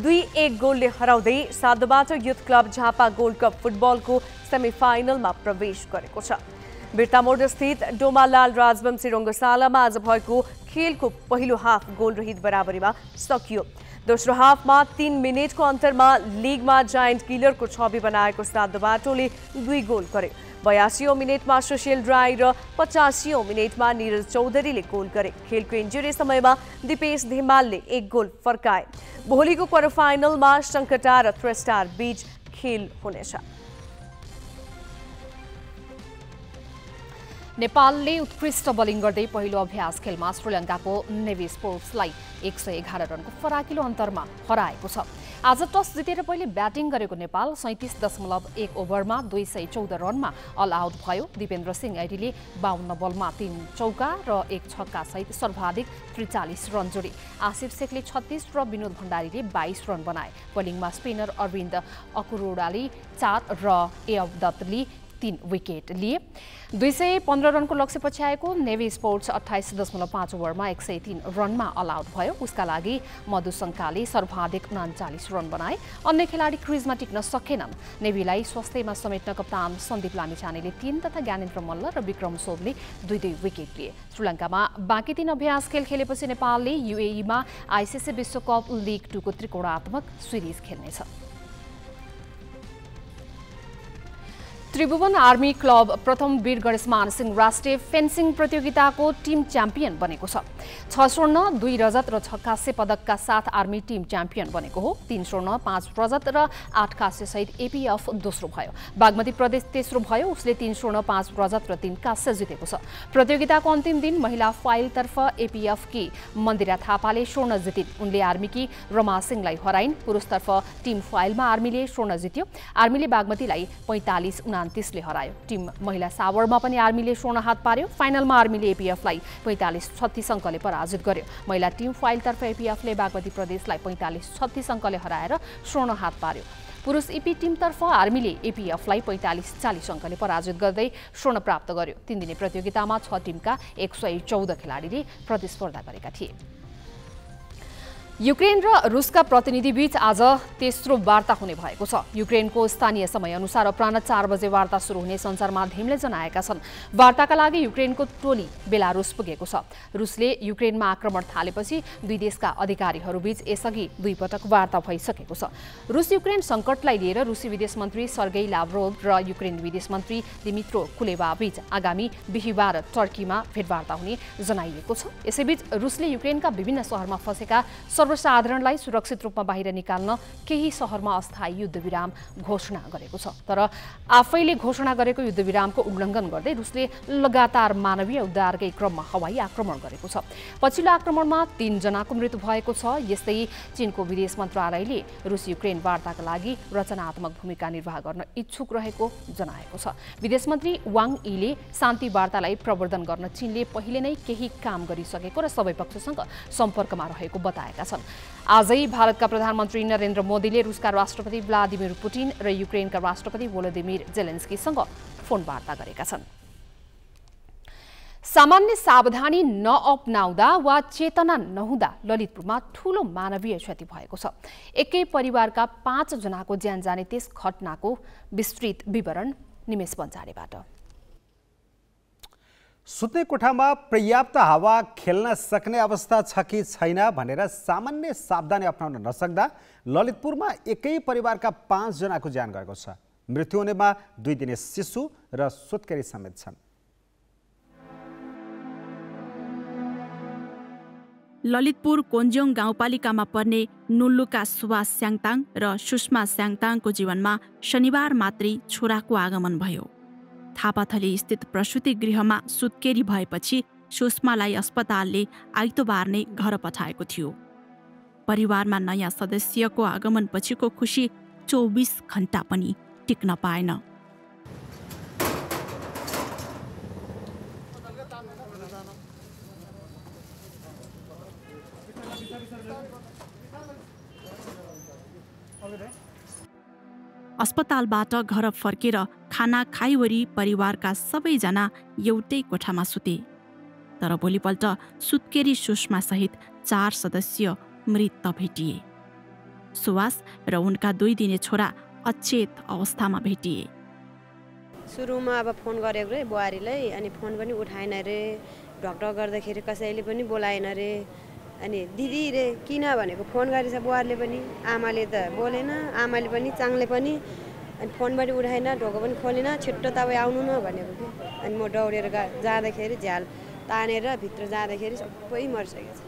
2-1 गोलले हराउँदै Sadhubato youth club Jhapa gold cup फुटबलको सेमिफाइनलमा प्रवेश गरेको छ। बिर्तामोड स्थित डोमालाल राजवंशी रङ्गशालामा आज भएको खेलको पहिलो हाफ गोलरहित बराबरीमा सकियो। दोस्रो हाफमा 3 मिनेटको अन्तरमा लिगमा जायन्ट किलरको छवि बनाएको साधुबाटोले 2 गोल गरे। 82औं मिनेटमा सुशील राई र 85औं मिनेटमा निरज चौधरीले गोल गरे। खेलको इन्जुरी समयमा दिपेश धिमालले 1 गोल फर्काए। भोलिको क्वार्टर फाइनलमा शङ्कटा र थ्रेस्टार बीच खेल हुनेछ। नेपालले उत्कृष्ट बोलिङ गर्दै पहिलो अभ्यास खेलमा श्रीलङ्काको नेभी स्पोर्ट्सलाई 111 रनको फराकिलो अन्तरमा हराएको छ। आज टस जितेर पहिले ब्याटिङ गरेको नेपाल 37.1 ओभरमा 214 रनमा अल आउट भयो। दिपेन्द्र सिंह ऐडीले 52 बलमा 3 चौका र 1 छक्का सहित सर्वाधिक 43 रन जोडे। आसिफ शेखले 36 र विनोद भण्डारीले 22 रन बनाए। बोलिङमा स्पिनर अरविन्द अकुरोडाले 4 र एअब दत्तले 3 विकेट लिए। 215 रनको लक्ष्य पछ्याएको नेभी स्पोर्ट्स 28.5 ओभरमा 103 रनमा अल आउट भयो। उसका लागि मधु शङ्काले सर्वाधिक 39 रन बनाए। अन्य खेलाडी क्रिजमा टिक्न सकेनन्। नेभीलाई स्वास्थ्यमा समेट्न कप्तान सन्दीप लामिछानेले 3 तथा ज्ञानेन्द्र मल्ल र विक्रम सोमले 2-2 विकेट लिए। श्रीलङ्कामा बाँकी 3 अभ्यास खेल खेलेपछि नेपालले युएईमा आइसिसी विश्वकप लिग 2 को त्रिकोणात्मक सिरिज खेल्नेछ। त्रिभुवन आर्मी क्लब प्रथम वीर गणेशमान सिंह राष्ट्रिय फेन्सिङ प्रतियोगिताको टिम च्याम्पियन बनेको छ। 6 स्वर्ण 2 रजत र 6 कांस्य पदकका साथ आर्मी टिम च्याम्पियन बनेको हो। 3 स्वर्ण 5 रजत र 8 कांस्य सहित एपीएफ दोस्रो भयो। बागमती प्रदेश तेस्रो भयो। उसले 3 स्वर्ण 5 रजत र 3 कांस्य जितेको छ। प्रतियोगिताको अन्तिम दिन महिला फाइलतर्फ एपीएफकी मन्दिरा थापाले स्वर्ण जितिन्। उनले आर्मीकी रमा सिंहलाई हराइन्। पुरुषतर्फ टिम फाइलमा आर्मीले स्वर्ण जित्यो। आर्मीले बागमतीलाई 45-29 ले हरायो। टिम महिला सावरमा पनि आर्मीले स्वर्ण हात पार्यो। फाइनलमा आर्मीले एपीएफलाई 45-36 अङ्कले पराजित गर्यो। महिला टिम फाइलतर्फ एपीएफले बागमती प्रदेशलाई 45-36 अङ्कले हराएर स्वर्ण हात पार्यो। पुरुष इपी टिमतर्फ आर्मीले एपीएफलाई 45-40 अङ्कले पराजित गर्दै स्वर्ण प्राप्त गर्यो। 3 दिने प्रतियोगितामा 6 टिमका 114 खेलाडीले प्रतिस्पर्धा गरेका थिए। युक्रेन र रुसका प्रतिनिधिबीच आज तेस्रो वार्ता हुने भएको छ। युक्रेनको स्थानीय समयअनुसार अपराह्न 4 बजे वार्ता सुरु हुने सञ्चार माध्यमले जनाएका छन्। वार्ताका लागि युक्रेनको टोली बेलारुस पुगेको छ। रुसले युक्रेनमा आक्रमण थालेपछि दुई देशका अधिकारीहरूबीच यसअघि 2 पटक वार्ता भइसकेको छ। रुस युक्रेन सङ्कटलाई लिएर रुसी विदेश मन्त्री सर्गेई लाभ्रोभ र युक्रेन विदेश मन्त्री दिमित्रो कुलेबाबीच आगामी बिहिबार टर्कीमा भेटवार्ता हुने जनाइएको छ। यसैबीच रुसले युक्रेनका विभिन्न शहरमा फँसेका सर्वसाधारणलाई सुरक्षित रूपमा बाहिर निकाल्न केही शहरमा अस्थायी युद्धविराम घोषणा गरेको छ। तर आफैले घोषणा गरेको युद्धविरामको उल्लङ्घन गर्दै रुसले लगातार मानवीय उद्धारकै क्रममा हवाई आक्रमण गरेको छ। पछिल्लो आक्रमणमा 3 जनाको मृत्यु भएको छ। यस्तै चीनको विदेश मन्त्रालयले रुस युक्रेन वार्ताका लागि रचनात्मक भूमिका निर्वाह गर्न इच्छुक रहेको जनाएको छ। विदेश मन्त्री वाङ यीले शान्ति वार्तालाई प्रवर्धन गर्न चीनले पहिले नै केही काम गरिसकेको र सबै पक्षसँग सम्पर्कमा रहेको बताएका छन्। आजै भारतका प्रधानमन्त्री नरेन्द्र मोदीले रुसका राष्ट्रपति भ्लादिमिर पुटिन र युक्रेनका राष्ट्रपति भोलोदिमिर जेलेन्स्कीसँग फोन वार्ता गरेका छन्। सामान्य सावधानी नअपनाउँदा वा चेतना नहुँदा ललितपुरमा ठूलो मानवीय क्षति भएको छ। एकै परिवारका 5 जनाको ज्यान जाने त्यस घटनाको विस्तृत विवरण निमेश बन्जारेबाट। सुत्ने कोठामा पर्याप्त हावा खेल्न सक्ने अवस्था छ कि छैन भनेर सामान्य सावधानी अपनाउन नसक्दा ललितपुरमा एकै परिवारका 5 जनाको ज्यान गएको छ। मृत्यु हुनेमा 2 दिने शिशु र सुत्केरी समेत छन्। ललितपुर कोन्जोङ गाउँपालिकामा पर्ने नुल्लुका सुभाष स्याङताङ र सुषमा स्याङताङको जीवनमा शनिबार मात्रै छोराको आगमन भयो। थापाथली स्थित प्रसुति गृहमा सुत्केरी भएपछि सुषमालाई अस्पतालले आइतबार नै घर पठाएको थियो। परिवारमा नयाँ सदस्यको आगमनपछिको खुसी 24 घण्टा पनि टिक्न पाएन। अस्पतालबाट घर फर्केर खाना खाइवरी परिवारका सबैजना एउटै कोठामा सुते। तर भोलिपल्ट सुत्केरी सुषमा सहित 4 सदस्य मृत भेटिए। सुवास र उनका 2 दिने छोरा अचेत अवस्थामा भेटिए। सुरुमा अब फोन गरेको रे बुहारीलाई, अनि फोन पनि उठाएन रे, डक्टर गर्दाखेरि कसैले पनि बोलाएन रे, अनि दिदी रे किन भनेको फोन गरेछ बुहारीले पनि, आमाले त बोलेन, आमाले पनि चाङले पनि, अनि फोन पनि उठाएन, ढोको पनि खोलेन, छिट्टो तपाईँ आउनु न भनेको कि। अनि म दौडेर जाँदाखेरि झ्याल तानेर भित्र जाँदाखेरि सबै मरिसकेको छ।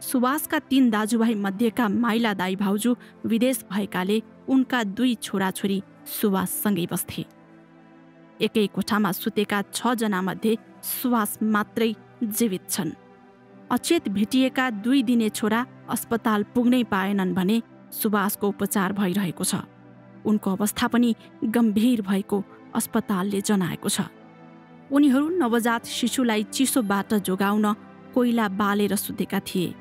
सुवासका 3 दाजुभाइ मध्येका माइला दाइ भाउजू विदेश भएकाले उनका 2 छोराछोरी सुवाससँगै बस्थे। एकै कोठामा सुतेका 6 जना मध्ये सुवास मात्रै जीवित छन्। अचेत भेटिएका 2 दिने छोरा अस्पताल पुग्नै पाएनन् भने सुवासको उपचार भइरहेको छ। उनको अवस्था पनि गम्भीर भएको अस्पतालले जनाएको छ। उनीहरू नवजात शिशुलाई चिसोबाट जोगाउन कोइला बालेर सुतेका थिए।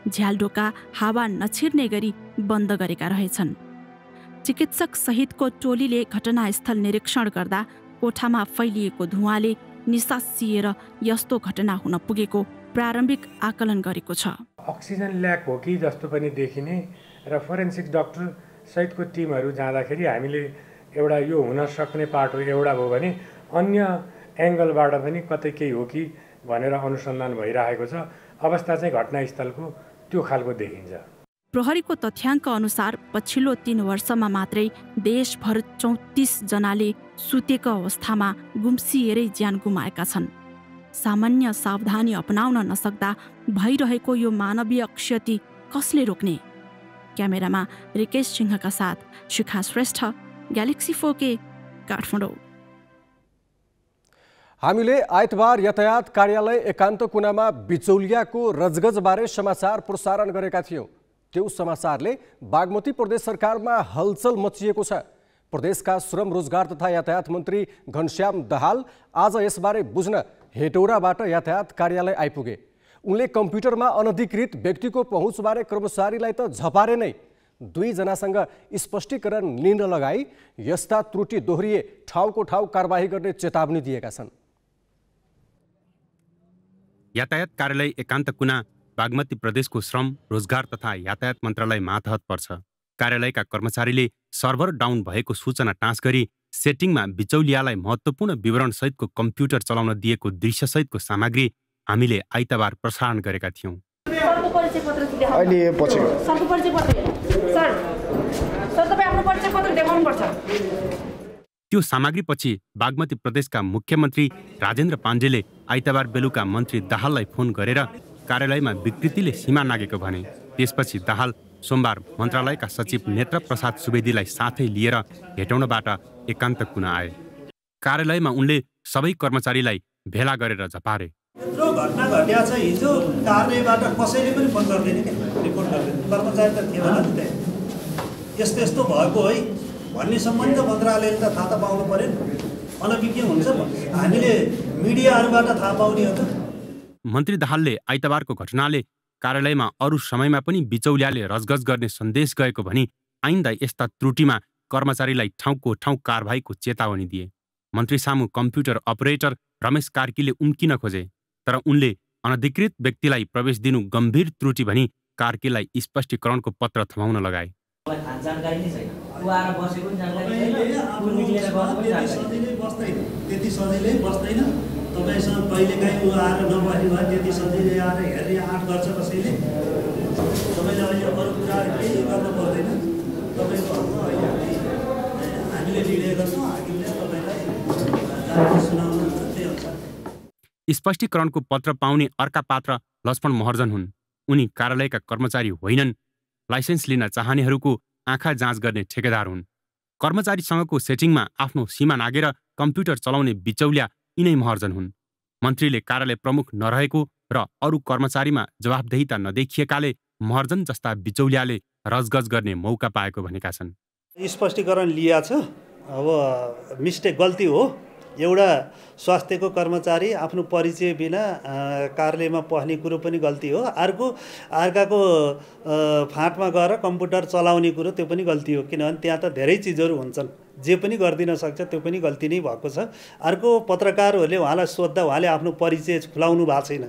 झ्यालडोका हावा नछिर्ने गरी बन्द गरेका रहेछन्। चिकित्सक सहितको टोलीले घटनास्थल निरीक्षण गर्दा कोठामा फैलिएको धुवाँले निसासिएर यस्तो घटना हुन पुगेको प्रारम्भिक आकलन गरेको छ। अक्सिजन ल्याक हो कि जस्तो पनि देखिने र फोरेन्सिक डाक्टर सहितको टिमहरू जाँदाखेरि हामीले एउटा यो हुन सक्ने पार्ट हो एउटा भयो भने अन्य एङ्गलबाट पनि कतै केही हो कि भनेर अनुसन्धान भइरहेको छ। अवस्था चाहिँ घटनास्थलको त्यो खालको देखिन्छ। प्रहरीको तथ्याङ्क अनुसार पछिल्लो 3 वर्षमा मात्रै देशभर 34 जनाले सुतेको अवस्थामा गुम्सिएरै ज्यान गुमाएका छन्। सामान्य सावधानी अपनाउन नसक्दा भइरहेको यो मानवीय क्षति कसले रोक्ने? क्यामेरामा रिकेश सिंहका साथ शिखा श्रेष्ठ, ग्यालेक्सी 4K, काठमाडौँ। हामीले आइतबार यातायात कार्यालय एकान्त कुनामा बिचौलियाको रजगजबारे समाचार प्रसारण गरेका थियौं। त्यो समाचारले बागमती प्रदेश सरकारमा हलचल मचिएको छ। प्रदेशका श्रम रोजगार तथा यातायात मन्त्री घनश्याम दाहाल आज यसबारे बुझ्न हेटौडाबाट यातायात कार्यालय आइपुगे। उनले कम्प्युटरमा अनधिकृत व्यक्तिको पहुँचबारे कर्मचारीलाई त झपारे नै 2 जनासँग स्पष्टीकरण लिन लगाई यस्ता त्रुटि दोहोरिए ठाउँको ठाउँ कारबाही गर्ने चेतावनी दिएका छन्। यातायात कार्यालय एकान्त कुना बागमती प्रदेशको श्रम रोजगार तथा यातायात मन्त्रालय मातहत पर्छ। कार्यालयका कर्मचारीले सर्भर डाउन भएको सूचना टाँस गरी सेटिङमा बिचौलियालाई महत्त्वपूर्ण विवरण सहितको कम्प्युटर चलाउन दिएको दृश्य सहितको सामग्री हामीले आइतबार प्रसारण गरेका थियौं। त्यो सामग्रीपछि बागमती प्रदेशका मुख्यमन्त्री राजेन्द्र पाण्डेले आइतबार बेलुका मन्त्री दाहाललाई फोन गरेर कार्यालयमा विकृतिले सीमा नागेको भने। त्यसपछि दाहाल सोमबार मन्त्रालयका सचिव नेत्र प्रसाद सुवेदीलाई साथै लिएर हेटौडाबाट एकान्त कुना आए। कार्यालयमा उनले सबै कर्मचारीलाई भेला गरेर झपारे। यत्रो घटना घट्या छ, हिजो कार्यालयबाट कसैले पनि फोन गर्दैन के रिपोर्ट गर्दैन। कर्मचारी त थिएन नि त, यस्तो यस्तो भएको है भन्ने सम्बन्ध मन्त्रालयले त थाहा त पाउनु पर्यो नि। अनि के हुन्छ हामीले मिडियाहरूबाट थाहा पाउने हो त। मन्त्री दाहालले आइतबारको घटनाले कार्यालयमा अरू समयमा पनि बिचौलियाले रजगज गर्ने सन्देश गएको भनी आइन्दा यस्ता त्रुटिमा कर्मचारीलाई ठाउँको ठाउँ कारबाहीको चेतावनी दिए। मन्त्री सामु कम्प्युटर अपरेटर रमेश कार्कीले उम्किन खोजे, तर उनले अनधिकृत व्यक्तिलाई प्रवेश दिनु गम्भीर त्रुटि भनी कार्कीलाई स्पष्टीकरणको पत्र थमाउन लगाए। तपाईसँग कहिलेकाहीँ ऊ आएर नबस्ने भयो, त्यति सजिलै आएर हेर्ने आँट गर्छ कसैले। तपाईँले अहिले अरू कुराहरू केही गर्नु पर्दैन। तपाईँको हामीले लिडेका छौँ, हामीले तपाईँलाई सुनाउनु त्यही अनुसार। स्पष्टीकरणको पत्र पाउने अर्का पात्र लक्ष्मण महर्जन हुन्। उनी कार्यालयका कर्मचारी होइनन्, लाइसेन्स लिन चाहनेहरूको आँखा जाँच गर्ने ठेकेदार हुन्। कर्मचारीसँगको सेटिङमा आफ्नो सीमा नागेर कम्प्युटर चलाउने बिचौलिया यिनै महर्जन हुन्। मन्त्रीले कार्यालय प्रमुख नरहेको र अरू कर्मचारीमा जवाफदेहिता नदेखिएकाले महर्जन जस्ता बिचौलियाले रजगज गर्ने मौका पाएको भनेका छन्। स्पष्टीकरण लिया छ, अब मिस्टेक गल्ती हो, एउटा स्वास्थ्यको कर्मचारी आफ्नो परिचय बिना कार्यालयमा पस्ने कुरो पनि गल्ती हो। अर्काको फाँटमा गएर कम्प्युटर चलाउने कुरो त्यो पनि गल्ती हो, किनभने त्यहाँ त धेरै चिजहरू हुन्छन्, जे पनि गरिदिन सक्छ, त्यो पनि गल्ती नै भएको छ। अर्को पत्रकारहरूले उहाँलाई सोद्धा उहाँले आफ्नो परिचय खुलाउनु भएको छैन,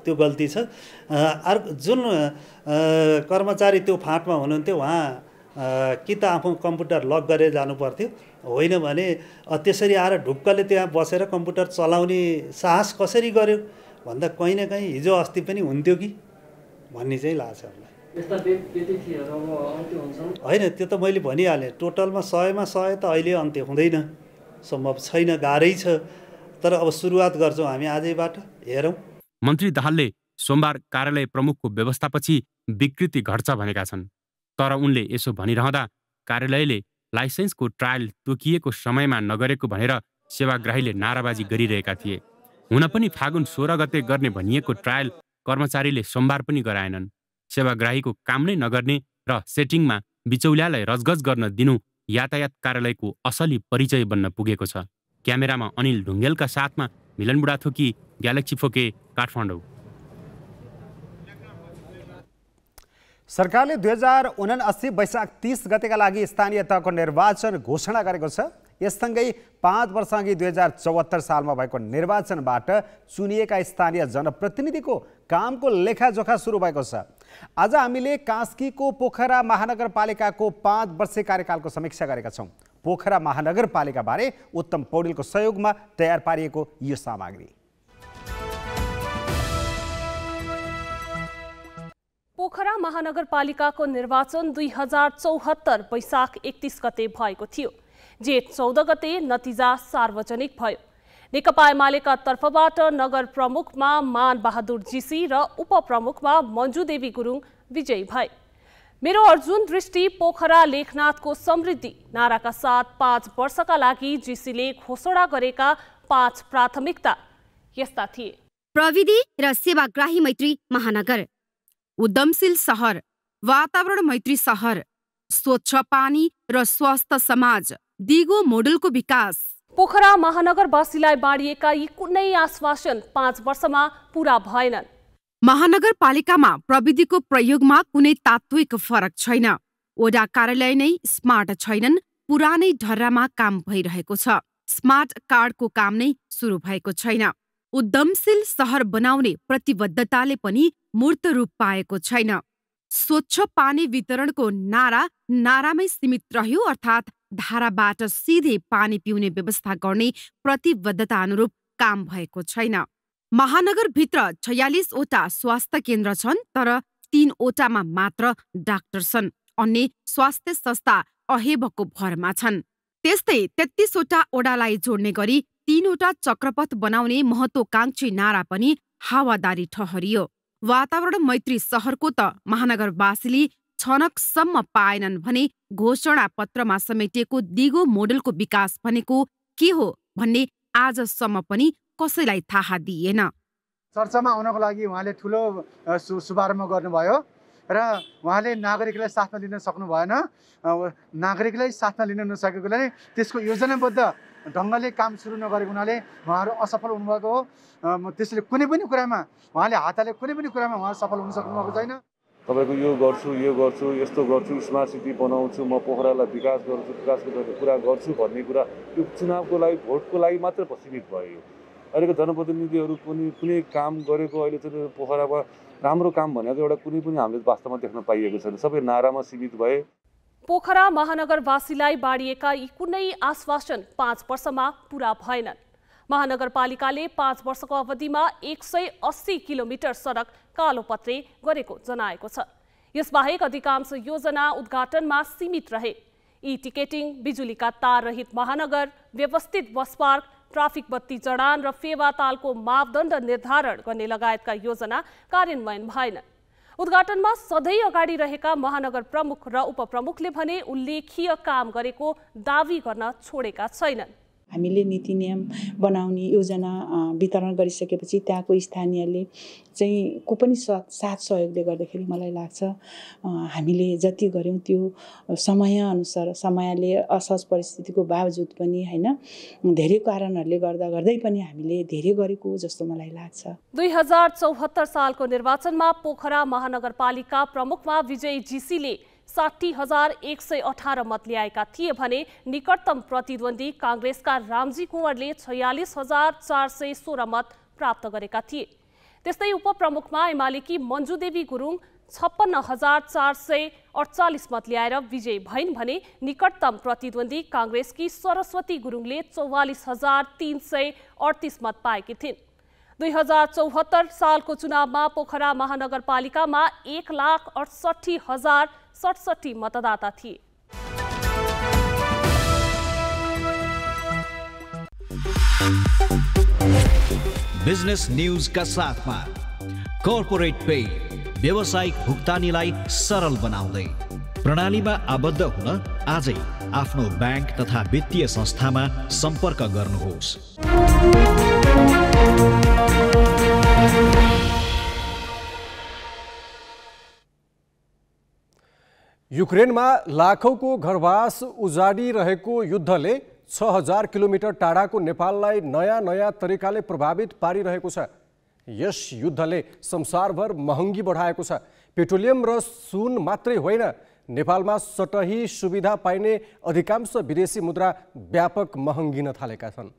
त्यो गल्ती छ। जुन कर्मचारी त्यो फाँटमा हुनुहुन्थ्यो उहाँ कि त आफ्नो कम्प्युटर लक गरेर जानु पर्थ्यो, होइन भने त्यसरी आएर ढुक्कले त्यहाँ बसेर कम्प्युटर चलाउने साहस कसरी गर्यो भन्दा कहीँ न कहीँ हिजो अस्ति पनि हुन्थ्यो कि भन्ने चाहिँ लाग्छ मलाई। होइन, त्यो त मैले भनिहालेँ, टोटलमा 100मा 100 त अहिले अन्त्य हुँदैन, सम्भव छैन, गाह्रै छ। तर अब सुरुवात गर्छौँ हामी आजैबाट, हेरौँ। मन्त्री दाहालले सोमबार कार्यालय प्रमुखको व्यवस्थापछि विकृति घट्छ भनेका छन्। तर उनले यसो भनिरहँदा कार्यालयले लाइसेन्सको ट्रायल तोकिएको समयमा नगरेको भनेर सेवाग्राहीले नाराबाजी गरिरहेका थिए। हुन पनि फागुन 16 गते गर्ने भनिएको ट्रायल कर्मचारीले सोमबार पनि गराएनन्। सेवाग्राहीको काम नै नगर्ने र सेटिङमा बिचौलियालाई रजगज गर्न दिनु यातायात कार्यालयको असली परिचय बन्न पुगेको छ। क्यामेरामा अनिल ढुङ्गेलका साथमा मिलन बुढाथोकी, ग्यालेक्सी फोके, काठमाडौँ। सरकारले 2079 वैशाख 30 गतेका लागि स्थानीय तहको निर्वाचन घोषणा गरेको छ। यससँगै 5 वर्षअघि 2074 सालमा भएको निर्वाचनबाट चुनिएका स्थानीय जनप्रतिनिधिको कामको लेखाजोखा सुरु भएको छ। आज हामीले कास्कीको पोखरा महानगरपालिकाको 5 वर्षे कार्यकालको समीक्षा गरेका छौँ। पोखरा महानगरपालिकाबारे उत्तम पौडेलको सहयोगमा तयार पारिएको यो सामग्री। पोखरा महानगरपालिकाको निर्वाचन 2074 वैशाख 31 गते भएको थियो। जेठ 14 गते नतिजा सार्वजनिक भयो। नेकपा एमालेका तर्फबाट नगर प्रमुखमा मान बहादुर जीसी र उपप्रमुखमा मञ्जु देवी गुरुङ विजयी भए। मेरो अर्जुन दृष्टि पोखरा लेखनाथको समृद्धि नाराका साथ 5 वर्षका लागि जीसीले घोषणा गरेका 5 प्राथमिकता यस्ता थिए। प्रविधि र सेवाग्राही मैत्री महानगर, उद्यमशील सहर, वातावरण मैत्री सहर, स्वच्छ पानी र स्वस्थ समाज, दिगो मोडलको विकास। पोखरा महानगरवासीलाई बाँडिएका यी कुनै आश्वासन 5 वर्षमा पूरा भएनन्। महानगरपालिकामा प्रविधिको प्रयोगमा कुनै तात्विक फरक छैन। वडा कार्यालय नै स्मार्ट छैनन्, पुरानै ढर्रामा काम भइरहेको छ। स्मार्ट कार्डको काम नै सुरु भएको छैन। उद्यमशील सहर बनाउने प्रतिबद्धताले पनि मूर्त रूप पाएको छैन। स्वच्छ पानी वितरणको नारामै सीमित रह्यो, अर्थात् धाराबाट सिधै पानी पिउने व्यवस्था गर्ने प्रतिबद्धता अनुरूप काम भएको छैन। महानगरभित्र 46वटा स्वास्थ्य केन्द्र छन्, तर 3वटामा मात्र डाक्टर छन्। अन्य स्वास्थ्य संस्था अहेबको भरमा छन्। त्यस्तै 33वटा ओडालाई जोड्ने गरी 3वटा चक्रपथ बनाउने महत्त्वकांक्षी नारा पनि हावादारी ठहरियो। वातावरण मैत्री सहरको त महानगरवासीले छनकसम्म पाएनन् भने घोषणा पत्रमा समेटिएको दिगो मोडलको विकास भनेको के हो भन्ने आजसम्म पनि कसैलाई थाहा दिएन। चर्चामा आउनको लागि उहाँले ठुलो शुभारम्भ गर्नुभयो र उहाँले नागरिकलाई साथमा लिन सक्नु भएन। नागरिकलाई साथमा लिन नसकेकोले त्यसको योजनाबद्ध ढङ्गले काम सुरु नगरेको हुनाले उहाँहरू असफल हुनुभएको हो। त्यसले कुनै पनि कुरामा उहाँले हातले कुनै पनि कुरामा उहाँ सफल हुन सक्नुभएको छैन। तपाईँको यो गर्छु, यस्तो गर्छु, स्मार्ट सिटी बनाउँछु, म पोखरालाई विकास गर्छु, कुरा गर्छु भन्ने कुरा यो चुनावको लागि, भोटको लागि मात्र सीमित भयो। अहिलेको जनप्रतिनिधिहरू कुनै काम गरेको अहिले चाहिँ पोखरामा राम्रो काम भनेको एउटा कुनै पनि हामीले वास्तवमा देख्न पाइएको छैन। सबै नारामा सीमित भए। पोखरा महानगरवासीलाई बाँडिएका यी कुनै आश्वासन 5 वर्षमा पूरा भएनन्। महानगरपालिकाले 5 वर्षको अवधिमा 180 किलोमिटर सडक कालोपत्रे गरेको जनाएको छ। यसबाहेक अधिकांश योजना उद्घाटनमा सीमित रहे। ई टिकेटिङ, बिजुलीका तार रहित महानगर, व्यवस्थित बस पार्क, ट्राफिक बत्ती जडान र फेवा तालको मापदण्ड निर्धारण गर्ने लगायतका योजना कार्यान्वयन भएनन्। उद्घाटनमा सधैँ अगाडि रहेका महानगर प्रमुख र उपप्रमुखले भने उल्लेखीय काम गरेको दावी गर्न छोडेका छैनन्। हामीले नीति नियम बनाउने योजना वितरण गरिसकेपछि त्यहाँको स्थानीयले चाहिँ को पनि साथ सहयोगले गर्दाखेरि मलाई लाग्छ हामीले जति गर्यौँ त्यो समयअनुसार समयले असहज परिस्थितिको बावजुद पनि हैन धेरै कारणहरूले गर्दै पनि हामीले धेरै गरेको जस्तो मलाई लाग्छ। 2074 सालको निर्वाचनमा पोखरा महानगरपालिका प्रमुखमा विजयी जीसीले 60,118 मत ल्याएका थिए भने निकटतम प्रतिद्वन्दी कांग्रेसका रामजी कुँवरले 46,416 मत प्राप्त गरेका थिए। त्यस्तै उपप्रमुखमा एमालेकी मञ्जुदेवी गुरुङ 56,448 मत ल्याएर विजयी भइन् भने निकटतम प्रतिद्वन्दी कांग्रेसकी सरस्वती गुरुङले 44,338 मत पाएकी थिइन्। 2074 सालको चुनावमा पोखरा महानगरपालिकामा 1,68,067 मतदाता थिए। बिजनेस न्यूज का साथमा कर्पोरेट पे व्यावसायिक भुक्तानीलाई सरल बनाउँदै प्रणालीमा आबद्ध हुन आजै आफ्नो बैंक तथा वित्तीय संस्थामा सम्पर्क गर्नुहोस्। युक्रेनमा लाखौंको घरवास उजाडिरहेको युद्धले 6000 किलोमिटर टाढाको नेपाललाई नयाँ तरिकाले प्रभावित पारिरहेको छ। यस युद्धले संसारभर महँगी बढाएको छ। पेट्रोलियम र सुन मात्रै होइन, नेपालमा सटही सुविधा पाइने अधिकांश विदेशी मुद्रा व्यापक महँगिन थालेका छन्।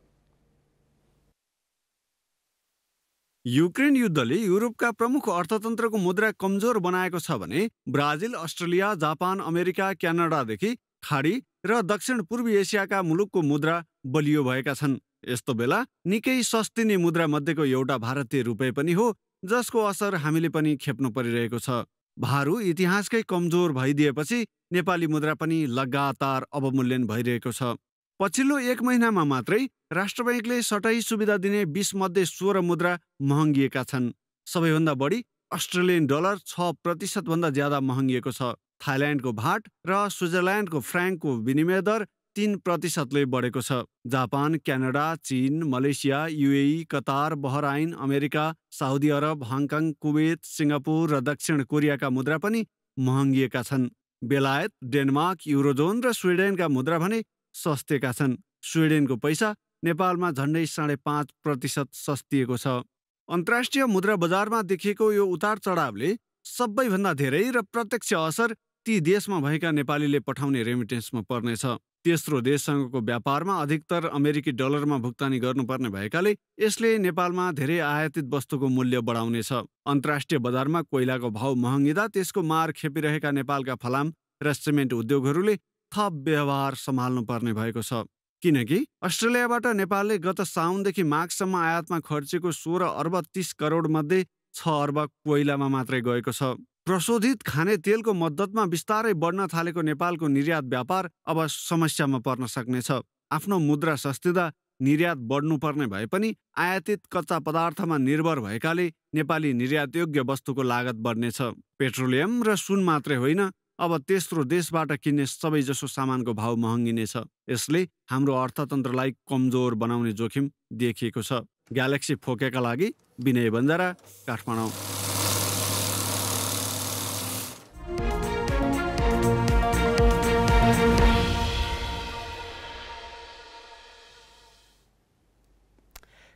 युक्रेन युद्धले युरोपका प्रमुख अर्थतन्त्रको मुद्रा कमजोर बनाएको छ भने ब्राजिल, अस्ट्रेलिया, जापान, अमेरिका, क्यानाडादेखि खाडी र दक्षिण पूर्वी एसियाका मुलुकको मुद्रा बलियो भएका छन्। यस्तो बेला निकै सस्तिने मुद्रा मध्येको एउटा भारतीय रुपैयाँ पनि हो, जसको असर हामीले पनि खेप्नु परिरहेको छ। भारु इतिहासकै कमजोर भइदिएपछि नेपाली मुद्रा पनि लगातार अवमूल्यन भइरहेको छ। पछिल्लो 1 महिनामा मात्रै राष्ट्र बैंकले सटही सुविधा दिने 20 मध्ये 16 मुद्रा महँगिएका छन्। सबैभन्दा बढी अस्ट्रेलियन डलर 6% भन्दा ज्यादा महँगिएको छ। थाइल्यान्डको भाट र स्विजरल्यान्डको फ्र्याङ्कको विनिमय दर 3%ले बढेको छ। जापान, क्यानाडा, चीन, Malaysia, UAE, Qatar, Bahrain, America, Saudi Arab, Hong Kong, Kuwait, Singapore र दक्षिण कोरियाका मुद्रा पनि महँगिएका छन्। बेलायत, डेनमार्क, युरोजोन र स्विडेनका मुद्रा भने सस्तेका छन्। स्विडेनको पैसा नेपालमा झन्डै 5.5% सस्तिएको छ। अन्तर्राष्ट्रिय मुद्रा बजारमा देखिएको यो उतार चढावले सबैभन्दा धेरै र प्रत्यक्ष असर ती देशमा भएका नेपालीले पठाउने रेमिटेन्समा पर्नेछ। तेस्रो देशसँगको व्यापारमा अधिकतर अमेरिकी डलरमा भुक्तानी गर्नुपर्ने भएकाले यसले नेपालमा धेरै आयातित वस्तुको मूल्य बढाउनेछ। अन्तर्राष्ट्रिय बजारमा कोइलाको भाउ महँगिँदा त्यसको मार खेपिरहेका नेपालका फलाम र सिमेन्ट उद्योगहरूले थप व्यवहार सम्हाल्नु पर्ने भएको छ। किनकि अस्ट्रेलियाबाट नेपालले गत साउनदेखि माघसम्म आयातमा खर्चेको 16 अर्ब 30 करोड मध्ये 6 अर्ब कोइलामा मात्रै गएको छ। प्रशोधित खाने तेलको मद्दतमा बिस्तारै बढ्न थालेको नेपालको निर्यात व्यापार अब समस्यामा पर्न सक्नेछ। आफ्नो मुद्रा सस्तिँदा निर्यात बढ्नुपर्ने भए पनि आयातित कच्चा पदार्थमा निर्भर भएकाले नेपाली निर्यातयोग्य वस्तुको लागत बढ्नेछ। पेट्रोलियम र सुन मात्रै होइन, अब तेस्रो देशबाट किन्ने सबैजसो सामानको भाउ महँगिनेछ। यसले हाम्रो अर्थतन्त्रलाई कमजोर बनाउने जोखिम देखिएको छ। ग्यालेक्सी फोकेका लागि विनय बन्जारा, काठमाडौँ।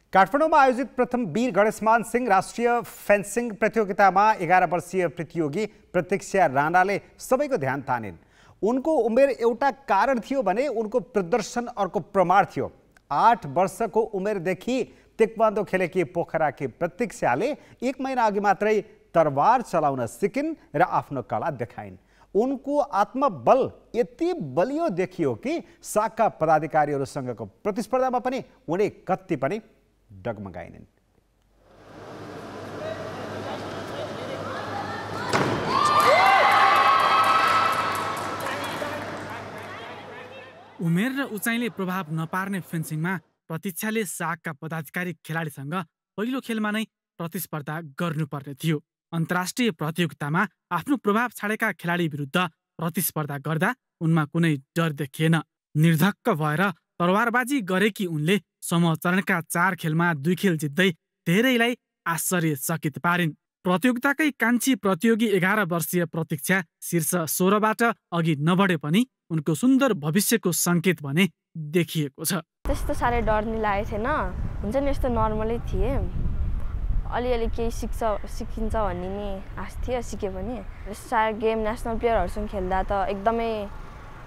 काठमाडौँमा आयोजित प्रथम वीर गणेशमान सिंह राष्ट्रिय फेन्सिङ प्रतियोगितामा 11 वर्षीय प्रतियोगी प्रतीक्षा राणाले सबैको ध्यान तानिन्। उनको उमेर एउटा कारण थियो भने उनको प्रदर्शन अर्को प्रमाण थियो। 8 वर्षको उमेरदेखि तेक्वान्दो खेलेकी पोखराकी प्रतीक्षाले 1 महिना अघि मात्रै तरवार चलाउन सिकिन् र आफ्नो कला देखाइन्। उनको आत्मबल यति बलियो देखियो कि शाखा पदाधिकारीहरूसँगको प्रतिस्पर्धामा पनि उनी कति पनि डगमगाइनन्। उमेर र उचाइले प्रभाव नपार्ने फेन्सिङमा प्रतीक्षाले शाखका पदाधिकारी खेलाडीसँग पहिलो खेलमा नै प्रतिस्पर्धा गर्नुपर्ने थियो। अन्तर्राष्ट्रिय प्रतियोगितामा आफ्नो प्रभाव छाडेका खेलाडी विरुद्ध प्रतिस्पर्धा गर्दा उनमा कुनै डर देखिएन। निर्धक्क भएर तरवारबाजी गरेकी उनले समूह चरणका 4 खेलमा 2 खेल जित्दै धेरैलाई आश्चर्यचकित पारिन्। प्रतियोगिताकै कान्छी प्रतियोगी 11 वर्षीय प्रतीक्षा शीर्ष 16बाट अघि नबढे पनि उनको सुन्दर भविष्यको सङ्केत भने देखिएको छ। त्यस्तो साह्रै डर नि लागेको थिएन, हुन्छ नि यस्तो नर्मलै थिए, अलिअलि केही सिकिन्छ भन्ने नि आश थियो, सिके पनि। सार गेम नेसनल प्लेयरहरूसँग खेल्दा त एकदमै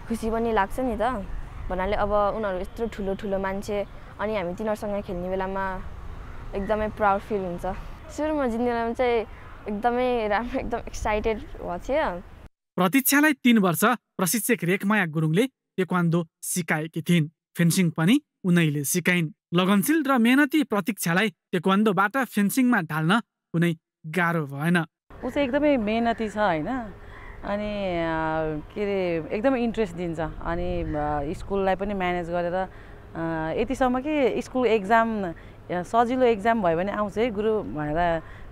खुसी पनि लाग्छ नि त, भन्नाले अब उनीहरू यत्रो ठुलो ठुलो मान्छे अनि हामी तिनीहरूसँग खेल्ने बेलामा एकदमै प्राउड फिल हुन्छ। सुरुमा जिन्दगीमा चाहिँ एकदमै राम्रो, एकदम एक्साइटेड भएको थियो। प्रतीक्षालाई 3 वर्ष प्रशिक्षक रेखमाया गुरुङले टेक्वान्डो सिकाएकी थिइन्। फेन्सिङ पनि उनैले सिकाइन्। लगनशील र मेहनती प्रतीक्षालाई टेक्वान्डोबाट फेन्सिङमा ढाल्न कुनै गाह्रो भएन। ऊ चाहिँ एकदमै मेहनती छ होइन, अनि के अरे एकदमै इन्ट्रेस्ट दिन्छ, अनि स्कुललाई पनि म्यानेज गरेर यतिसम्म कि स्कुल एक्जाम सजिलो एक्जाम भयो भने आउँछ है गुरु भनेर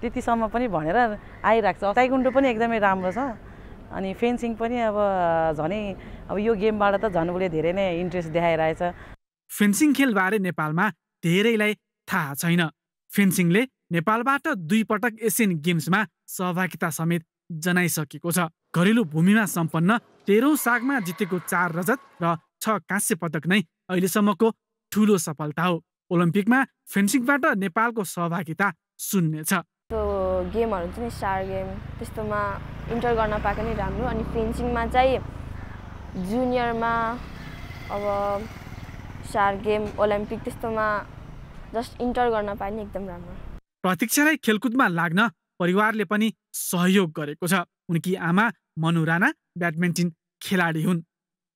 त्यतिसम्म पनि भनेर आइरहेको छ। ताइक्वान्डो पनि एकदमै राम्रो छ, अनि फेन्सिङ पनि अब झनै अब यो गेमबाट त झन् उसले धेरै नै इन्ट्रेस्ट देखाइरहेछ। फेन्सिङ खेलबारे नेपालमा धेरैलाई थाहा छैन। फेन्सिङले नेपालबाट 2 पटक एसियन गेम्समा सहभागिता समेत जनाइसकेको छ। घरेलु भूमिमा सम्पन्न 13औं सागमा जितेको 4 रजत र 6 काँस्य पदक नै अहिलेसम्मको ठूलो सफलता हो। ओलम्पिकमा फेन्सिङबाट नेपालको सहभागिता 0 छ। त्यो गेमहरू चाहिँ नि स्टार गेम त्यस्तोमा इन्टर गर्न पाएको नि राम्रो, अनि फेन्सिङमा चाहिँ जुनियरमा अब स्टार गेम ओलम्पिक त्यस्तोमा जस्ट इन्टर गर्न पाए नि एकदम राम्रो। प्रतीक्षालाई खेलकुदमा लाग्न परिवारले पनि सहयोग गरेको छ। उनकी आमा मनु राणा ब्याडमिन्टन खेलाडी हुन्,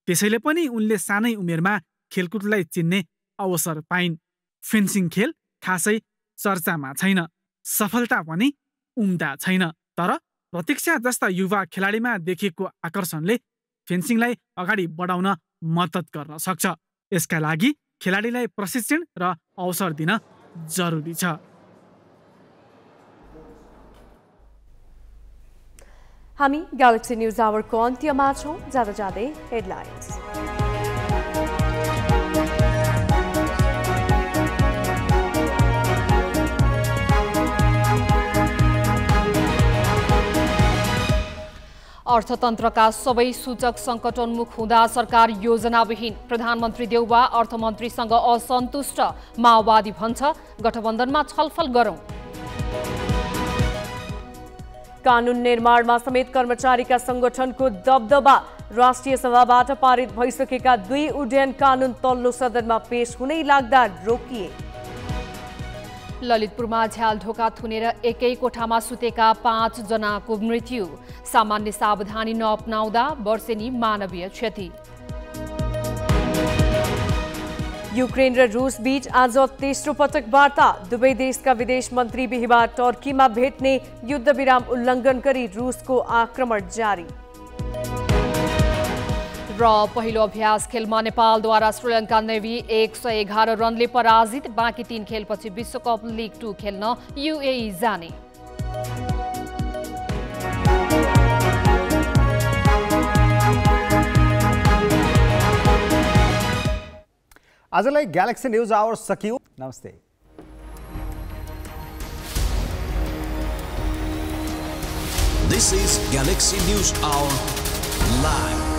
त्यसैले पनि उनले सानै उमेरमा खेलकुदलाई चिन्ने अवसर पाइन्। फेन्सिङ खेल खासै चर्चामा छैन, सफलता पनि उम्दा छैन, तर प्रतीक्षा जस्ता युवा खेलाडीमा देखिएको आकर्षणले फेन्सिङलाई अगाडि बढाउन मद्दत गर्न सक्छ। यसका लागि खेलाडीलाई प्रशिक्षण र अवसर दिन जरुरी छ। हामी ग्यालेक्सी न्युज आवरको अन्त्यमा छौँ। जाँदा जाँदै हेडलाइन्स। अर्थतन्त्रका सबै सूचक सङ्कटोन्मुख हुँदा सरकार योजनाविहीन, प्रधानमन्त्री देउवा अर्थमन्त्रीसँग असन्तुष्ट, माओवादी भन्छ गठबन्धनमा छलफल गरौँ। कानुन निर्माणमा समेत कर्मचारीका सङ्गठनको दबदबा, राष्ट्रिय सभाबाट पारित भइसकेका 2 उड्डयन कानुन तल्लो सदनमा पेश हुनै लाग्दा रोकिए। ललितपुरमा झ्याल ढोका थुनेर एकै कोठामा सुतेका 5 जनाको मृत्यु, सामान्य सावधानी नअपनाउँदा वर्षेनी मानवीय क्षति। युक्रेन र रुस बीच आज तेस्रो पटक वार्ता, दुवै देशका विदेश मन्त्री बिहिबार टर्कीमा भेट्ने, युद्धविराम उल्लङ्घन गरी रुसको आक्रमण जारी। र पहिलो अभ्यास खेलमा नेपालद्वारा श्रीलङ्का नेभी 111 रनले पराजित, बाँकी 3 खेलपछि विश्वकप लिग 2 खेल्न युएई जाने। आजलाई ग्यालेक्सी न्युज आवर सकियो। नमस्ते। This is Galaxy News Hour Live.